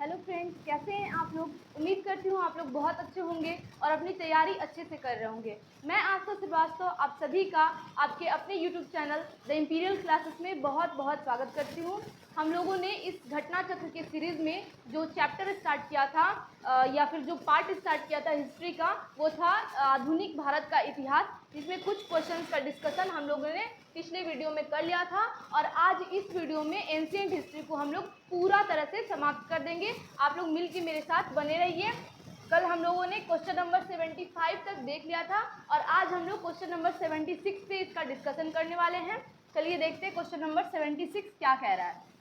Hello friends, कैसे हैं आप लोग। उम्मीद करती हूँ आप लोग बहुत अच्छे होंगे और अपनी तैयारी अच्छे से कर रहे होंगे। मैं आस्था श्रीवास्तव आप सभी का आपके अपने YouTube channel the imperial classes में बहुत बहुत स्वागत करती हूँ। हम लोगों ने इस घटना चक्र के सीरीज़ में जो चैप्टर स्टार्ट किया था या फिर जो पार्ट स्टार्ट किया था हिस्ट्री का, वो था आधुनिक भारत का इतिहास, जिसमें कुछ क्वेश्चंस का डिस्कशन हम लोगों ने पिछले वीडियो में कर लिया था। और आज इस वीडियो में एंशिएंट हिस्ट्री को हम लोग पूरा तरह से समाप्त कर देंगे। आप लोग मिलकर मेरे साथ बने रहिए। कल हम लोगों ने क्वेश्चन नंबर 75 तक देख लिया था और आज हम लोग क्वेश्चन नंबर 76 से इसका डिस्कशन करने वाले हैं। चलिए देखते हैं क्वेश्चन नंबर 76 क्या कह रहा है।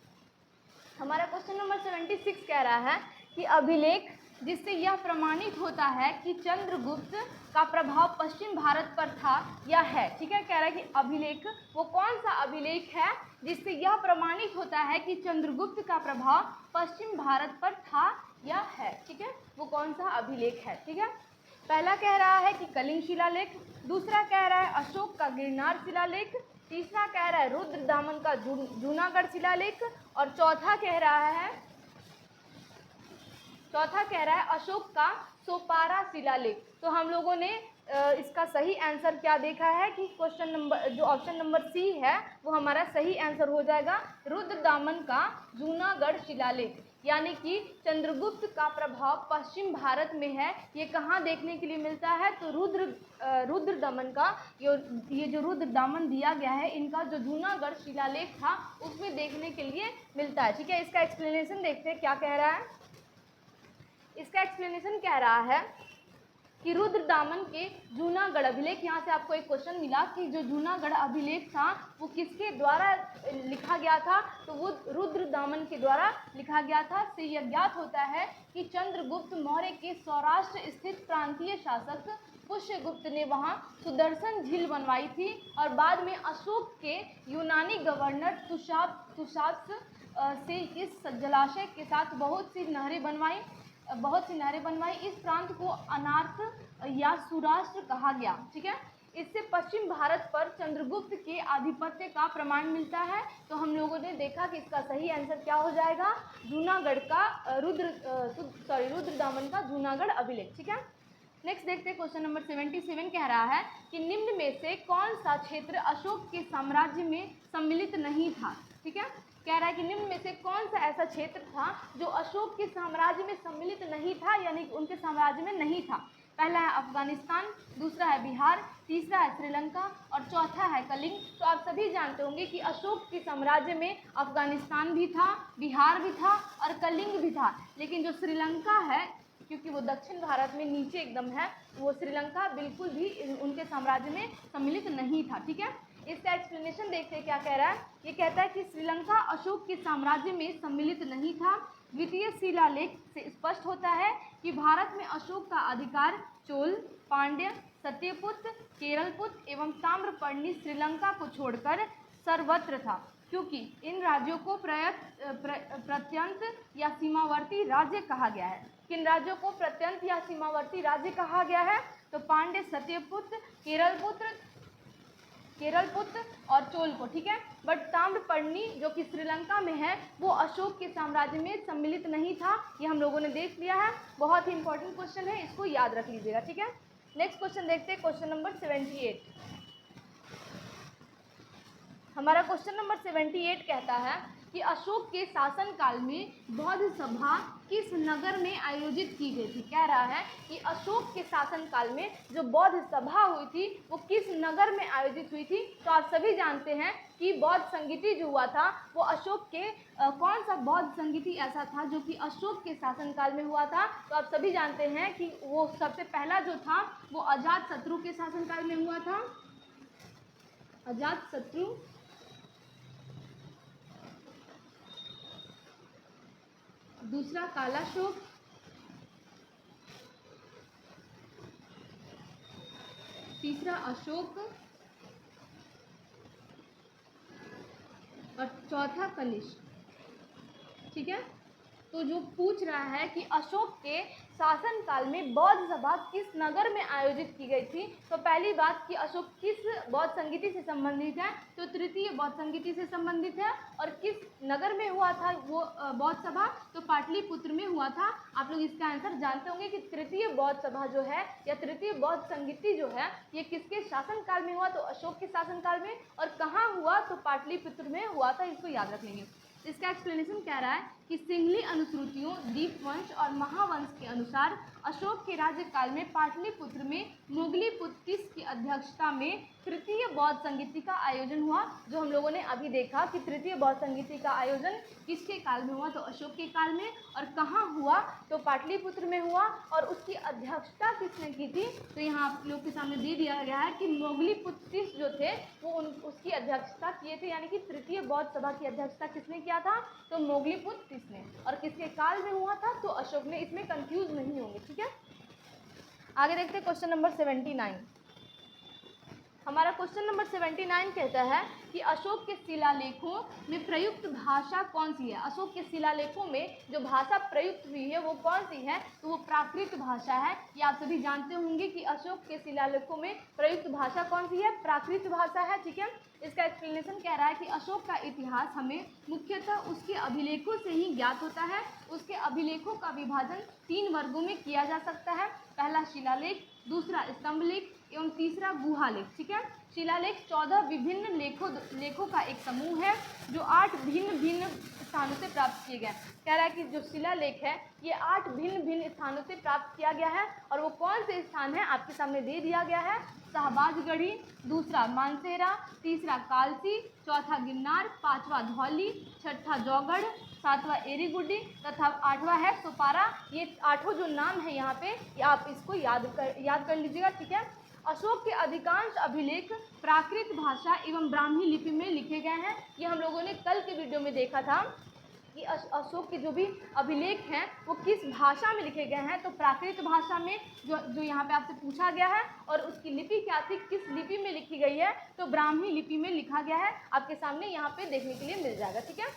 हमारा क्वेश्चन नंबर 76 कह रहा है कि अभिलेख जिससे यह प्रमाणित होता है कि चंद्रगुप्त का प्रभाव पश्चिम भारत पर था या है। ठीक है, कह रहा है कि अभिलेख, वो कौन सा अभिलेख है जिससे यह प्रमाणित होता है कि चंद्रगुप्त का प्रभाव पश्चिम भारत पर था या है। ठीक है, वो कौन सा अभिलेख है। ठीक है, पहला कह रहा है कि कलिंग शिलालेख, दूसरा कह रहा है अशोक का गिरनार शिलालेख, तीसरा कह रहा है रुद्रदामन का जूनागढ़ शिलालेख और चौथा कह रहा है अशोक का सोपारा शिलालेख। तो हम लोगों ने इसका सही आंसर क्या देखा है कि क्वेश्चन नंबर जो ऑप्शन नंबर सी है वो हमारा सही आंसर हो जाएगा, रुद्रदामन का जूनागढ़ शिलालेख। यानी कि चंद्रगुप्त का प्रभाव पश्चिम भारत में है। ये कहाँ देखने के लिए मिलता है, तो रुद्रदामन का ये जो रुद्रदामन दिया गया है, इनका जो जूनागढ़ शिलालेख था उसमें देखने के लिए मिलता है। ठीक है, इसका एक्सप्लेनेशन देखते हैं क्या कह रहा है। इसका एक्सप्लेनेशन कह रहा है कि रुद्रदामन के जूनागढ़ अभिलेख, यहाँ से आपको एक क्वेश्चन मिला कि जो जूनागढ़ अभिलेख था वो किसके द्वारा लिखा गया था, तो वो रुद्रदामन के द्वारा लिखा गया था। से यह ज्ञात होता है कि चंद्रगुप्त मौर्य के सौराष्ट्र स्थित प्रांतीय शासक पुष्यगुप्त ने वहाँ सुदर्शन झील बनवाई थी और बाद में अशोक के यूनानी गवर्नर तुषाप्स से इस जलाशय के साथ बहुत सी नहरें बनवाई। इस प्रांत को अनार्थ या सुराष्ट्र कहा गया। ठीक है, इससे पश्चिम भारत पर चंद्रगुप्त के आधिपत्य का प्रमाण मिलता है। तो हम लोगों ने देखा कि इसका सही आंसर क्या हो जाएगा, जूनागढ़ का रुद्रदामन का जूनागढ़ अभिलेख। ठीक है, नेक्स्ट देखते हैं क्वेश्चन नंबर 77 कह रहा है कि निम्न में से कौन सा क्षेत्र अशोक के साम्राज्य में सम्मिलित नहीं था। ठीक है, कह रहा है कि निम्न में से कौन सा ऐसा क्षेत्र था जो अशोक के साम्राज्य में सम्मिलित नहीं था, यानी कि उनके साम्राज्य में नहीं था। पहला है अफगानिस्तान, दूसरा है बिहार, तीसरा है श्रीलंका और चौथा है कलिंग। तो आप सभी जानते होंगे कि अशोक के साम्राज्य में अफगानिस्तान भी था, बिहार भी था और कलिंग भी था, लेकिन जो श्रीलंका है, क्योंकि वो दक्षिण भारत में नीचे एकदम है, वो श्रीलंका बिल्कुल भी उनके साम्राज्य में सम्मिलित नहीं था। ठीक है, इसका एक्सप्लेनेशन देखते हैं क्या कह रहा है। ये कहता है कि श्रीलंका अशोक के साम्राज्य में सम्मिलित नहीं था। द्वितीय शिलालेख से स्पष्ट होता है कि भारत में अशोक का अधिकार चोल, पांड्य, सत्यपुत्र, केरलपुत्र एवं ताम्रपर्णी श्रीलंका को छोड़कर सर्वत्र था, क्योंकि इन राज्यों को प्रत्यंत या सीमावर्ती राज्य कहा गया है। किन राज्यों को प्रत्यंत या सीमावर्ती राज्य कहा गया है, तो पांड्य, सत्यपुत्र, केरलपुत्र और चोल को। ठीक है, बट ताम्रपर्णी जो कि श्रीलंका में है वो अशोक के साम्राज्य में सम्मिलित नहीं था। ये हम लोगों ने देख लिया है, बहुत ही इंपॉर्टेंट क्वेश्चन है, इसको याद रख लीजिएगा। ठीक है, नेक्स्ट क्वेश्चन देखते हैं, क्वेश्चन नंबर 78। हमारा क्वेश्चन नंबर 78 कहता है कि अशोक के शासनकाल में बौद्ध सभा किस नगर में आयोजित की गई थी। कह रहा है कि अशोक के शासनकाल में जो बौद्ध सभा हुई थी वो किस नगर में आयोजित हुई थी। तो आप सभी जानते हैं कि बौद्ध संगीति जो हुआ था वो अशोक के कौन सा बौद्ध संगीति ऐसा था जो कि अशोक के शासनकाल में हुआ था। तो आप सभी जानते हैं कि वो सबसे पहला जो था वो अजातशत्रु के शासनकाल में हुआ था। अजातशत्रु, दूसरा कालाशोक, तीसरा अशोक और चौथा कनिष्क। ठीक है, तो जो पूछ रहा है कि अशोक के शासनकाल में बौद्ध सभा किस नगर में आयोजित की गई थी, तो पहली बात कि अशोक किस बौद्ध संगीति से संबंधित है, तो तृतीय बौद्ध संगीति से संबंधित है। और किस नगर में हुआ था वो बौद्ध सभा, तो पाटलिपुत्र में हुआ था। आप लोग इसका आंसर जानते होंगे कि तृतीय बौद्ध सभा जो है या तृतीय बौद्ध संगीति जो है ये किसके शासनकाल में हुआ, तो अशोक के शासनकाल में। और कहाँ हुआ, तो पाटलिपुत्र में हुआ था, इसको याद रख लेंगे। इसका एक्सप्लेनेशन कह रहा है कि सिंहली अनुश्रुतियों, दीपवंश और महावंश के अनुसार अशोक के राज्यकाल में पाटलिपुत्र में मोगलीपुत्र की अध्यक्षता में तृतीय बौद्ध संगीति का आयोजन हुआ। जो हम लोगों ने अभी देखा कि तृतीय बौद्ध संगीति का आयोजन किसके काल में हुआ, तो अशोक के काल में। और कहाँ हुआ, तो पाटलिपुत्र में हुआ। और उसकी अध्यक्षता किसने की थी, तो यहाँ आप लोग के सामने दे दिया गया है कि मोगलीपुत्र जो थे वो उसकी अध्यक्षता किए थे, यानी कि तृतीय बौद्ध सभा की अध्यक्षता किसने किया था, तो मोगलीपुत्र ने। और किसके काल में हुआ था, तो अशोक ने। इसमें कंफ्यूज नहीं होंगे, ठीक है। आगे देखते हैं क्वेश्चन नंबर 79। हमारा क्वेश्चन नंबर 79 कहता है कि अशोक के शिलालेखों में प्रयुक्त भाषा कौन सी है। अशोक के शिलालेखों में जो भाषा प्रयुक्त हुई है वो कौन सी है, तो वो प्राकृत भाषा है। ये आप सभी जानते होंगे कि अशोक के शिलालेखों में प्रयुक्त भाषा कौन सी है, प्राकृत भाषा है, ठीक है। इसका एक्सप्लेनेशन कह रहा है कि अशोक का इतिहास हमें मुख्यतः उसके अभिलेखों से ही ज्ञात होता है। उसके अभिलेखों का विभाजन 3 वर्गों में किया जा सकता है। पहला शिलालेख, दूसरा स्तंभलेख एवं तीसरा गुहालेख, ठीक है। शिलालेख 14 विभिन्न लेखों का एक समूह है जो 8 भिन्न भिन्न स्थानों से प्राप्त किए गए। कह रहा है कि जो शिलालेख है ये 8 भिन्न भिन्न स्थानों से प्राप्त किया गया है। और वो कौन से स्थान है आपके सामने दे दिया गया है। शाहबाजगढ़ी, दूसरा मानसेरा, तीसरा कालसी, चौथा गिरनार, पांचवा धौली, छठा जौगढ़, सातवां एरीगुड्डी तथा 8वां है सोपारा। ये 8 जो नाम है यहाँ पे ये आप इसको याद कर लीजिएगा, ठीक है। अशोक के अधिकांश अभिलेख प्राकृत भाषा एवं ब्राह्मी लिपि में लिखे गए हैं। ये हम लोगों ने कल के वीडियो में देखा था कि अशोक के जो भी अभिलेख हैं वो किस भाषा में लिखे गए हैं, तो प्राकृत भाषा में जो यहाँ पे आपसे पूछा गया है। और उसकी लिपि क्या थी, किस लिपि में लिखी गई है, तो ब्राह्मी लिपि में लिखा गया है। आपके सामने यहाँ पे देखने के लिए मिल जाएगा, ठीक है।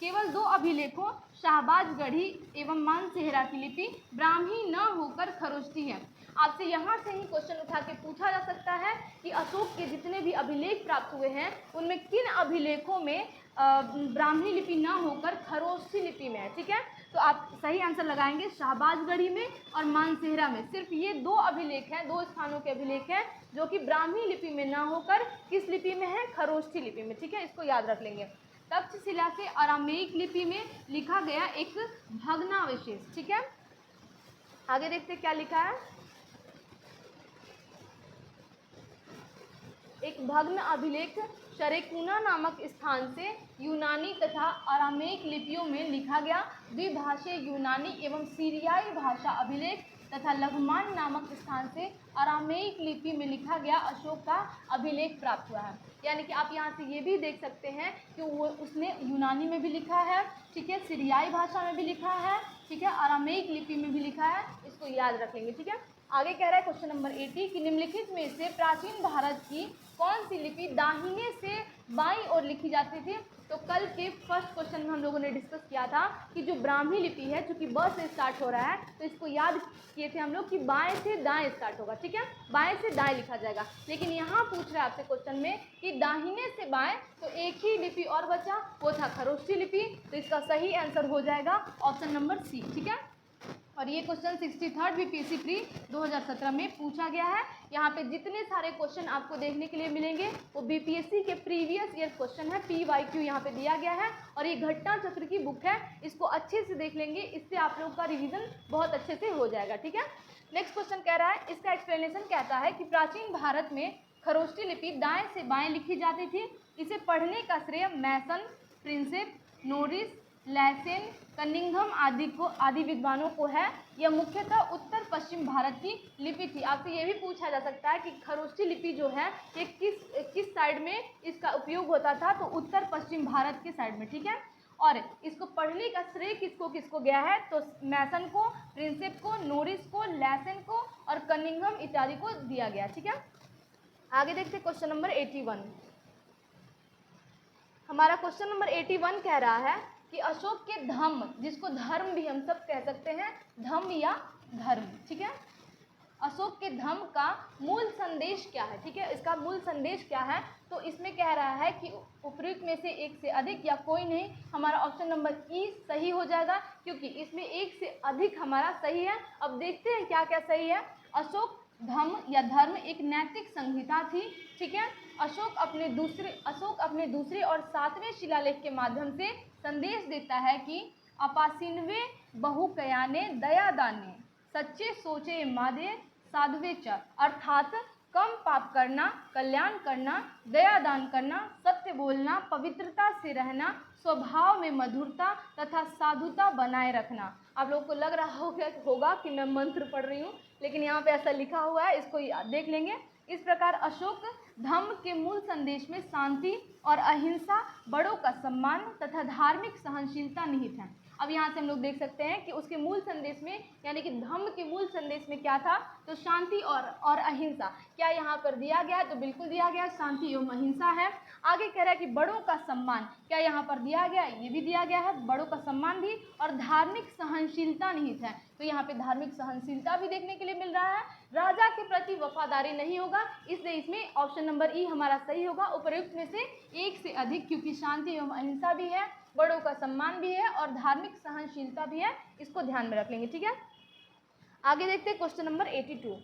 केवल 2 अभिलेखों शाहबाजगढ़ी एवं मानसेहरा की लिपि ब्राह्मी न होकर खरोष्टी है। आपसे यहाँ से ही क्वेश्चन उठा के पूछा जा सकता है कि अशोक के जितने भी अभिलेख प्राप्त हुए हैं उनमें किन अभिलेखों में ब्राह्मी लिपि न होकर खरोष्ठी लिपि में है, ठीक है। तो आप सही आंसर लगाएंगे शाहबाजगढ़ी में और मानसेहरा में। सिर्फ ये 2 अभिलेख हैं, 2 स्थानों के अभिलेख हैं जो कि ब्राह्मी लिपि में ना होकर किस लिपि में है, खरोष्ठी लिपि में, ठीक है। इसको याद रख लेंगे। तक्षशिला से अरामेइक लिपि में लिखा गया एक भग्नावशेष, ठीक है। आगे देखते क्या लिखा है। एक भग्न अभिलेख शरेकुना नामक स्थान से यूनानी तथा अरामेइक लिपियों में लिखा गया द्विभाषीय यूनानी एवं सीरियाई भाषा अभिलेख तथा लघुमान नामक स्थान से अरामेइक लिपि में लिखा गया अशोक का अभिलेख प्राप्त हुआ है। यानी कि आप यहाँ से ये भी देख सकते हैं कि वो उसने यूनानी में भी लिखा है, ठीक है, सीरियाई भाषा में भी लिखा है, ठीक है, अरामेइक लिपि में भी लिखा है। इसको याद रख लेंगे, ठीक है। आगे कह रहा है क्वेश्चन नंबर 80 कि निम्नलिखित में से प्राचीन भारत की कौन सी लिपि दाहिने से बाईं ओर लिखी जाती थी। तो कल के फर्स्ट क्वेश्चन में हम लोगों ने डिस्कस किया था कि जो ब्राह्मी लिपि है जो कि ब से स्टार्ट हो रहा है, तो इसको याद किए थे हम लोग कि बाएं से दाएं स्टार्ट होगा, ठीक है, बाएं से दाएं लिखा जाएगा। लेकिन यहाँ पूछ रहा है आपसे क्वेश्चन में कि दाहिने से बाएं, तो एक ही लिपि और बचा, वो था खरोष्ठी लिपि। तो इसका सही आंसर हो जाएगा ऑप्शन नंबर सी, ठीक है। और ये क्वेश्चन 63rd बीपीएससी प्री 2017 में पूछा गया है। यहाँ पे जितने सारे क्वेश्चन आपको देखने के लिए मिलेंगे वो बीपीएससी के प्रीवियस ईयर क्वेश्चन है, PYQ यहाँ पे दिया गया है। और ये घटना चक्र की बुक है, इसको अच्छे से देख लेंगे, इससे आप लोग का रिवीजन बहुत अच्छे से हो जाएगा, ठीक है। नेक्स्ट क्वेश्चन कह रहा है, इसका एक्सप्लेनेशन कहता है कि प्राचीन भारत में खरोष्ठी लिपि दाएँ से बाएँ लिखी जाती थी। इसे पढ़ने का श्रेय मैसन, प्रिंसेप, नोरिस, लैसेन, कनिंघम आदि विद्वानों को है। यह मुख्यतः उत्तर पश्चिम भारत की लिपि थी। आपसे ये भी पूछा जा सकता है कि खरोष्ठी लिपि जो है ये किस साइड में इसका उपयोग होता था, तो उत्तर पश्चिम भारत के साइड में, ठीक है। और इसको पढ़ने का श्रेय किसको गया है, तो मैसन को, प्रिंसेप को, नोरिस को, लैसेन को और कनिंघम इत्यादि को दिया गया, ठीक है। आगे देखते क्वेश्चन नंबर 81। हमारा क्वेश्चन नंबर 81 कह रहा है कि अशोक के धम्म, जिसको धर्म भी हम सब कह सकते हैं, धम्म या धर्म, ठीक है, अशोक के धम्म का मूल संदेश क्या है, ठीक है, इसका मूल संदेश क्या है, तो इसमें कह रहा है कि उपयुक्त में से एक से अधिक या कोई नहीं, हमारा ऑप्शन नंबर ई सही हो जाएगा, क्योंकि इसमें एक से अधिक हमारा सही है। अब देखते हैं क्या क्या सही है। अशोक धम्म या धर्म एक नैतिक संहिता थी, ठीक है। अशोक अपने दूसरे और 7वें शिलालेख के माध्यम से संदेश देता है कि अपासिनवे बहुकयाने दया दाने, सच्चे सोचे मादे साधवे च, अर्थात कम पाप करना, कल्याण करना, दया दान करना, सत्य बोलना, पवित्रता से रहना, स्वभाव में मधुरता तथा साधुता बनाए रखना। आप लोगों को लग रहा होगा कि मैं मंत्र पढ़ रही हूँ, लेकिन यहाँ पे ऐसा लिखा हुआ है, इसको देख लेंगे। इस प्रकार अशोक धम्म के मूल संदेश में शांति और अहिंसा, बड़ों का सम्मान तथा धार्मिक सहनशीलता निहित है। अब यहाँ से हम लोग देख सकते हैं कि उसके मूल संदेश में, यानी कि धम्म के मूल संदेश में क्या था, तो शांति और अहिंसा। क्या यहाँ पर दिया गया है? तो बिल्कुल दिया गया, शांति एवं अहिंसा है। आगे कह रहा है कि बड़ों का सम्मान, क्या यहाँ पर दिया गया? ये भी दिया गया है, बड़ों का सम्मान भी, और धार्मिक सहनशीलता निहित है, तो यहाँ पे धार्मिक सहनशीलता भी देखने के लिए मिल रहा है। राजा के प्रति वफादारी नहीं होगा, इसलिए इसमें ऑप्शन नंबर ई हमारा सही होगा, उपयुक्त में से एक से अधिक, क्योंकि शांति एवं अहिंसा भी है, बड़ों का सम्मान भी है और धार्मिक सहनशीलता भी है, इसको ध्यान में रख लेंगे, ठीक है। आगे देखते हैं क्वेश्चन नंबर 82।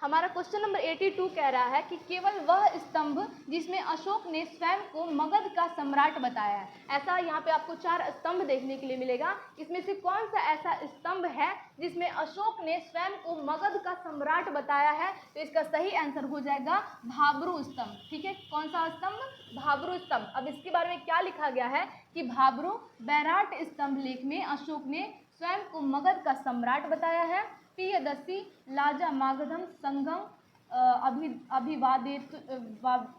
हमारा क्वेश्चन नंबर 82 कह रहा है कि केवल वह स्तंभ जिसमें अशोक ने स्वयं को मगध का सम्राट बताया है। ऐसा यहाँ पे आपको 4 स्तंभ देखने के लिए मिलेगा, इसमें से कौन सा ऐसा स्तंभ है जिसमें अशोक ने स्वयं को मगध का सम्राट बताया है? तो इसका सही आंसर हो जाएगा भाब्रू स्तंभ, ठीक है। कौन सा स्तंभ? भाब्रू स्तंभ। अब इसके बारे में क्या लिखा गया है कि भाब्रू बैराट स्तंभ लेख में अशोक ने स्वयं को मगध का सम्राट बताया है। प्रियदर्शी लाजा मागधम संगम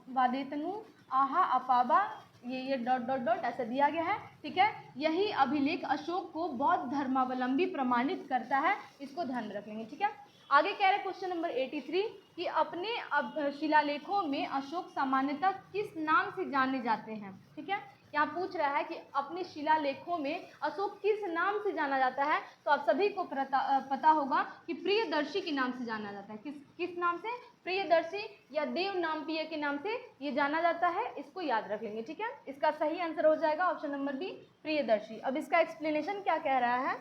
वादेतनु आहा अपाबा, ये डॉट डॉट डॉट ऐसा दिया गया है, ठीक है। यही अभिलेख अशोक को बौद्ध धर्मावलंबी प्रमाणित करता है, इसको ध्यान में रख लेंगे, ठीक है। आगे कह रहे हैं क्वेश्चन नंबर 83 कि अपने शिलालेखों में अशोक सामान्यतः किस नाम से जाने जाते हैं, ठीक है। यहाँ पूछ रहा है कि अपने शिलालेखों में अशोक किस नाम से जाना जाता है, तो आप सभी को पता होगा कि प्रियदर्शी के नाम से जाना जाता है। किस नाम से? प्रियदर्शी या देव नामप्रिय के नाम से ये जाना जाता है, इसको याद रख लेंगे, ठीक है। इसका सही आंसर हो जाएगा ऑप्शन नंबर बी, प्रियदर्शी। अब इसका एक्सप्लेनेशन क्या कह रहा है?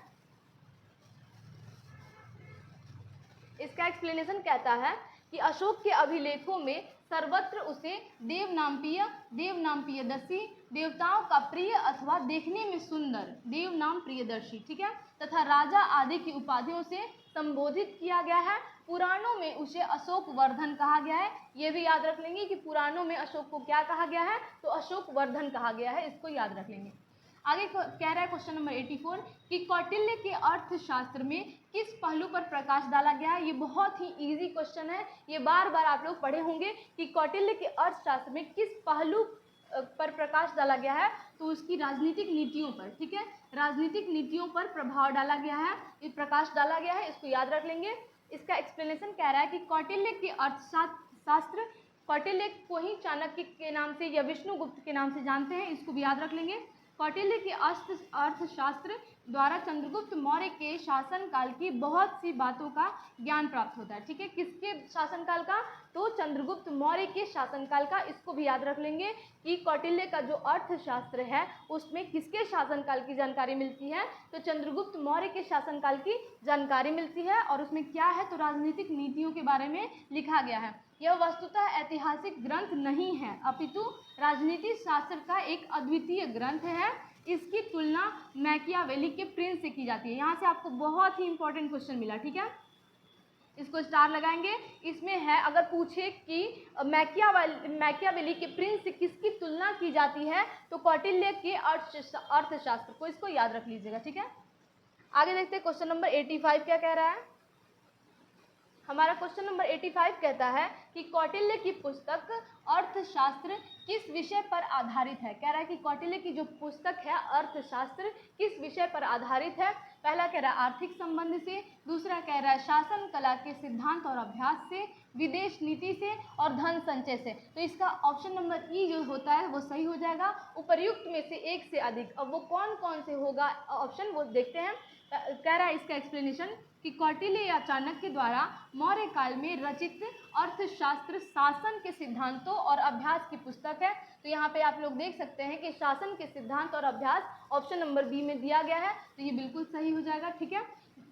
इसका एक्सप्लेनेशन कहता है कि अशोक के अभिलेखों में सर्वत्र उसे देव नामप्रियदर्शी, देवताओं का प्रिय अथवा देखने में सुंदर, देव नाम प्रियदर्शी, ठीक है, तथा राजा आदि की उपाधियों से संबोधित किया गया है। पुराणों में उसे अशोक वर्धन कहा गया है, ये भी याद रख लेंगे कि पुराणों में अशोक को क्या कहा गया है, तो अशोक वर्धन कहा गया है, इसको याद रख लेंगे। आगे कह रहा है क्वेश्चन नंबर 84 कि कौटिल्य के अर्थशास्त्र में किस पहलू पर प्रकाश डाला गया है? ये बहुत ही इजी क्वेश्चन है, ये बार बार आप लोग पढ़े होंगे कि कौटिल्य के अर्थशास्त्र में किस पहलू पर प्रकाश डाला गया है, तो उसकी राजनीतिक नीतियों पर, ठीक है, राजनीतिक नीतियों पर प्रभाव डाला गया है, ये प्रकाश डाला गया है, इसको याद रख लेंगे। इसका एक्सप्लेनेशन कह रहा है कि कौटिल्य के अर्थशास्त्र, कौटिल्य को ही चाणक्य के नाम से या विष्णुगुप्त के नाम से जानते हैं, इसको भी याद रख लेंगे। कौटिल्य के अर्थशास्त्र द्वारा चंद्रगुप्त मौर्य के शासनकाल की बहुत सी बातों का ज्ञान प्राप्त होता है, ठीक है। किसके शासनकाल का? तो चंद्रगुप्त मौर्य के शासनकाल का, इसको भी याद रख लेंगे कि कौटिल्य का जो अर्थशास्त्र है उसमें किसके शासनकाल की जानकारी मिलती है, तो चंद्रगुप्त मौर्य के शासनकाल की जानकारी मिलती है, और उसमें क्या है, तो राजनीतिक नीतियों के बारे में लिखा गया है। यह वस्तुतः ऐतिहासिक ग्रंथ नहीं है, अपितु राजनीति शास्त्र का एक अद्वितीय ग्रंथ है। इसकी तुलना मैकियावेली के प्रिंस से की जाती है। यहाँ से आपको बहुत ही इंपॉर्टेंट क्वेश्चन मिला, ठीक है, इसको स्टार लगाएंगे। इसमें है, अगर पूछे कि मैकियावेली के प्रिंस से किसकी तुलना की जाती है, तो कौटिल्य के अर्थशास्त्र को, इसको याद रख लीजिएगा, ठीक है। आगे देखते हैं क्वेश्चन नंबर 85 क्या कह रहा है। हमारा क्वेश्चन नंबर 85 कहता है कि कौटिल्य की पुस्तक अर्थशास्त्र किस विषय पर आधारित है। कह रहा है कि कौटिल्य की जो पुस्तक है अर्थशास्त्र किस विषय पर आधारित है। पहला कह रहा है आर्थिक संबंध से, दूसरा कह रहा है शासन कला के सिद्धांत और अभ्यास से, विदेश नीति से और धन संचय से। तो इसका ऑप्शन नंबर ई जो होता है वो सही हो जाएगा। उपर्युक्त में से एक से अधिक, अब वो कौन कौन से होगा ऑप्शन वो देखते हैं। कह रहा है इसका एक्सप्लेनेशन कि कौटिल्य या चाणक्य द्वारा मौर्य काल में रचित अर्थशास्त्र शासन के सिद्धांतों और अभ्यास की पुस्तक है। तो यहाँ पे आप लोग देख सकते हैं कि शासन के सिद्धांत और अभ्यास ऑप्शन नंबर बी में दिया गया है, तो ये बिल्कुल सही हो जाएगा। ठीक है,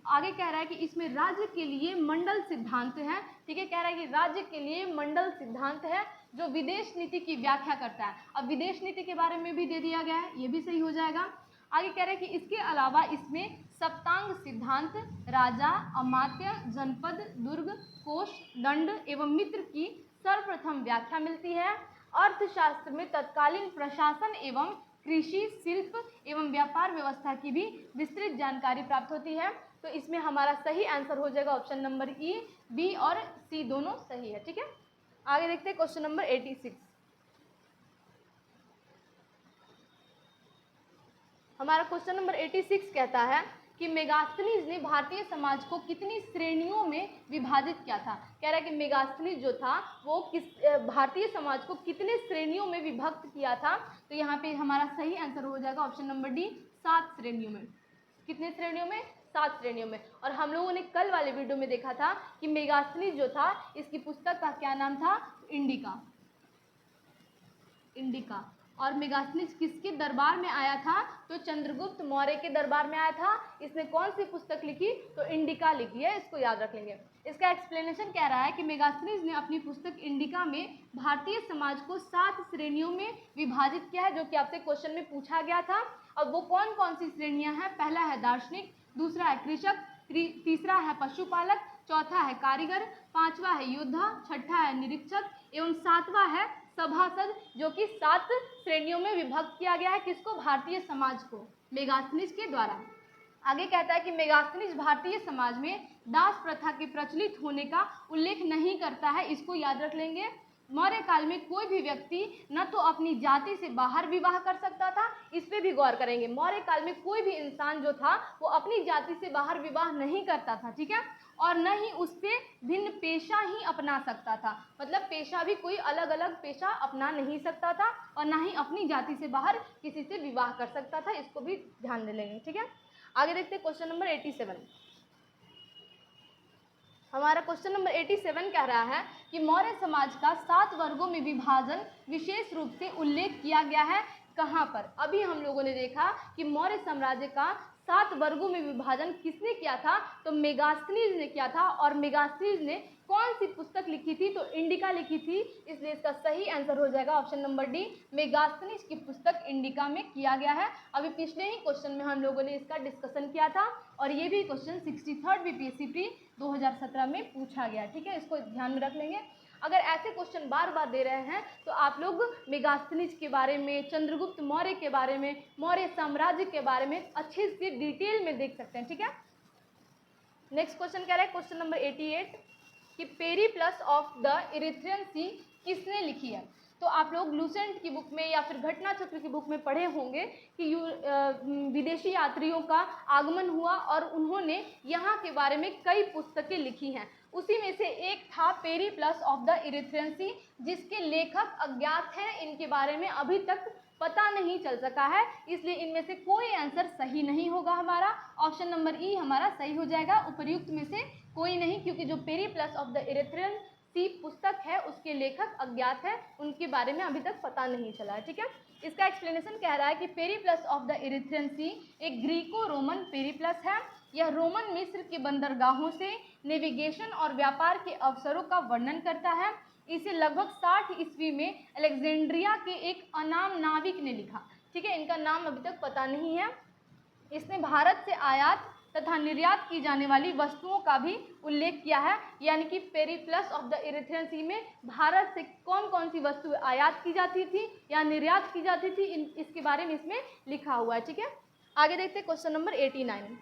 आगे कह रहा है कि इसमें राज्य के लिए मंडल सिद्धांत है। ठीक है, कह रहा है कि राज्य के लिए मंडल सिद्धांत है जो विदेश नीति की व्याख्या करता है। अब विदेश नीति के बारे में भी दे दिया गया है, ये भी सही हो जाएगा। आगे कह रहे हैं कि इसके अलावा इसमें सप्तांग सिद्धांत, राजा, अमात्य, जनपद, दुर्ग, कोष, दंड एवं मित्र की सर्वप्रथम व्याख्या मिलती है। अर्थशास्त्र में तत्कालीन प्रशासन एवं कृषि, शिल्प एवं व्यापार व्यवस्था की भी विस्तृत जानकारी प्राप्त होती है। तो इसमें हमारा सही आंसर हो जाएगा ऑप्शन नंबर ई, बी और सी दोनों सही है। ठीक है, आगे देखते हैं क्वेश्चन नंबर 86। हमारा क्वेश्चन नंबर 86 कहता है कि मेगास्थनीज ने भारतीय समाज को कितनी श्रेणियों में विभाजित किया था। कह रहा है कि मेगास्थनीज जो था वो भारतीय समाज को कितने श्रेणियों में विभक्त किया था। तो यहाँ पे हमारा सही आंसर हो जाएगा ऑप्शन नंबर डी, 7 श्रेणियों में। कितने श्रेणियों में? 7 श्रेणियों में। और हम लोगों ने कल वाले वीडियो में देखा था कि मेगास्थनीज जो था इसकी पुस्तक का क्या नाम था? इंडिका। और मेगास्थनीज किसके दरबार में आया था? तो चंद्रगुप्त मौर्य के दरबार में आया था। इसने कौन सी पुस्तक लिखी? तो इंडिका लिखी है, इसको याद रख लेंगे। इसका एक्सप्लेनेशन कह रहा है कि मेगास्थनीज ने अपनी पुस्तक इंडिका में भारतीय समाज को 7 श्रेणियों में विभाजित किया है, जो कि आपसे क्वेश्चन में पूछा गया था। अब वो कौन कौन सी श्रेणियां हैं? पहला है दार्शनिक, दूसरा है कृषक, तीसरा है पशुपालक, चौथा है कारीगर, पांचवा है योद्धा, छठा है निरीक्षक एवं सातवां है सभासद, जो कि 7 श्रेणियों में विभक्त किया गया है। किसको? भारतीय समाज को, मेगास्थनीज के द्वारा। आगे कहता है कि मेगास्थनीज भारतीय समाज में दास प्रथा के प्रचलित होने का उल्लेख नहीं करता है, इसको याद रख लेंगे। मौर्य काल में कोई भी व्यक्ति न तो अपनी जाति से बाहर विवाह कर सकता था, इस पे भी गौर करेंगे। मौर्य काल में कोई भी इंसान जो था वो अपनी जाति से बाहर विवाह नहीं करता था, ठीक है, और न ही उससे भिन्न पेशा ही अपना सकता था। मतलब पेशा भी कोई अलग अलग पेशा अपना नहीं सकता था और ना ही अपनी जाति से बाहर किसी से विवाह कर सकता था, इसको भी ध्यान दे लेंगे। ठीक है, आगे देखते हैं क्वेश्चन नंबर 87। हमारा क्वेश्चन नंबर 87 कह रहा है कि मौर्य समाज का 7 वर्गों में विभाजन विशेष रूप से उल्लेख किया गया है। कहाँ पर? अभी हम लोगों ने देखा कि मौर्य साम्राज्य का 7 वर्गों में विभाजन किसने किया था? तो मेगास्थनीज ने किया था। और मेगास्थनीज ने कौन सी पुस्तक लिखी थी? तो इंडिका लिखी थी, इसलिए इसका सही आंसर हो जाएगा ऑप्शन नंबर डी, मेगास्थनीज की पुस्तक इंडिका में किया गया है। अभी पिछले ही क्वेश्चन में हम लोगों ने इसका डिस्कशन किया था और ये भी क्वेश्चन 63rd बीपीएससी प्री 2017 में पूछा गया। ठीक है, इसको ध्यान में रख लेंगे। अगर ऐसे क्वेश्चन बार बार दे रहे हैं तो आप लोग मेगास्थनीज के बारे में, चंद्रगुप्त मौर्य के बारे में, मौर्य साम्राज्य के बारे में अच्छे से डिटेल में देख सकते हैं। ठीक है, नेक्स्ट क्वेश्चन कह रहा है क्वेश्चन नंबर 88 कि पेरिप्लस ऑफ द इरिथ्रियन सी किसने लिखी है? तो आप लोग लूसेंट की बुक में या फिर घटना चक्र की बुक में पढ़े होंगे कि विदेशी यात्रियों का आगमन हुआ और उन्होंने यहाँ के बारे में कई पुस्तकें लिखी हैं। उसी में से एक था पेरिप्लस ऑफ द इरिथ्रियन सी, जिसके लेखक अज्ञात हैं, इनके बारे में अभी तक पता नहीं चल सका है, इसलिए इनमें से कोई आंसर सही नहीं होगा। हमारा ऑप्शन नंबर ई हमारा सही हो जाएगा, उपर्युक्त में से कोई नहीं, क्योंकि जो पेरिप्लस ऑफ द इरिथ्रियन सी पुस्तक है उसके लेखक अज्ञात है, उनके बारे में अभी तक पता नहीं चला है। ठीक है, इसका एक्सप्लेनेशन कह रहा है कि पेरिप्लस ऑफ द इरिथ्रियन सी एक ग्रीको रोमन पेरिप्लस है। यह रोमन मिस्र के बंदरगाहों से नेविगेशन और व्यापार के अवसरों का वर्णन करता है। इसे लगभग 60 ईस्वी में अलेक्जेंड्रिया के एक अनाम नाविक ने लिखा। ठीक है, इनका नाम अभी तक पता नहीं है। इसने भारत से आयात तथा निर्यात की जाने वाली वस्तुओं का भी उल्लेख किया है, यानी कि पेरिप्लस ऑफ द इरिथ्रियन सी में भारत से कौन कौन सी वस्तुएं आयात की जाती थी या निर्यात की जाती थी, इसके बारे में इसमें लिखा हुआ है। ठीक है, आगे देखते हैं क्वेश्चन नंबर 89।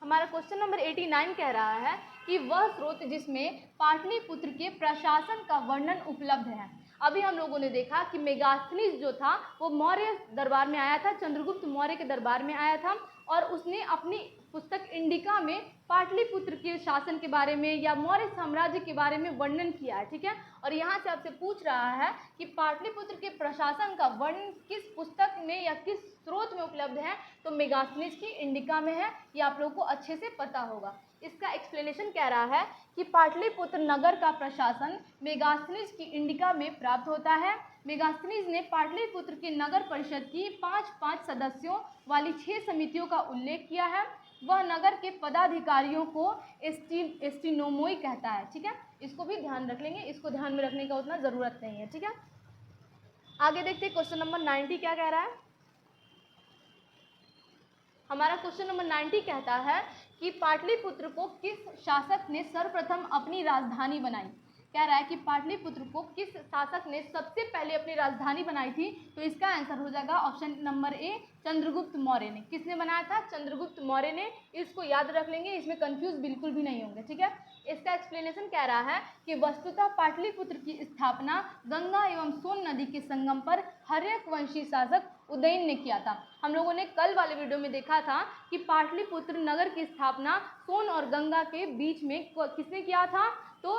हमारा क्वेश्चन नंबर 89 कह रहा है कि वह स्रोत जिसमें पाटलिपुत्र के प्रशासन का वर्णन उपलब्ध है। अभी हम लोगों ने देखा कि मेगास्थनीज जो था वो मौर्य दरबार में आया था, चंद्रगुप्त मौर्य के दरबार में आया था और उसने अपनी पुस्तक इंडिका में पाटलिपुत्र के शासन के बारे में या मौर्य साम्राज्य के बारे में वर्णन किया है, ठीक है। और यहाँ से आपसे पूछ रहा है कि पाटलिपुत्र के प्रशासन का वर्णन किस पुस्तक में या किस स्रोत में उपलब्ध है, तो मेगास्थनीज की इंडिका में है। ये आप लोगों को अच्छे से पता होगा। इसका एक्सप्लेनेशन कह रहा है कि पाटलिपुत्र नगर का प्रशासन मेगास्थनीज की इंडिका में प्राप्त होता है। मेगास्थनीज ने पाटलिपुत्र के नगर परिषद की 5-5 सदस्यों वाली 6 समितियों का उल्लेख किया है। वह नगर के पदाधिकारियों को एस्टिनोमोई कहता है, ठीक है। इसको भी ध्यान रख लेंगे, इसको ध्यान में रखने का उतना ज़रूरत नहीं है, ठीक है। आगे देखते हैं क्वेश्चन नंबर 90 क्या कह रहा है। हमारा क्वेश्चन नंबर 90 कहता है कि पाटलिपुत्र को किस शासक ने सर्वप्रथम अपनी राजधानी बनाई। कह रहा है कि पाटलिपुत्र को किस शासक ने सबसे पहले अपनी राजधानी बनाई थी, तो इसका आंसर हो जाएगा option number A, Chandragupta Maurya ने। किसने बनाया था? चंद्रगुप्त मौर्य ने। इसको याद रख लेंगे, इसमें कंफ्यूज बिल्कुल भी नहीं होंगे, ठीक है। इसका एक्सप्लेनेशन कह रहा है कि वस्तुतः पाटलिपुत्र की स्थापना गंगा एवं सोन नदी के संगम पर हर्यक वंशी शासक उदयन ने किया था। हम लोगों ने कल वाले वीडियो में देखा था कि पाटलिपुत्र नगर की स्थापना सोन और गंगा के बीच में किसने किया था, तो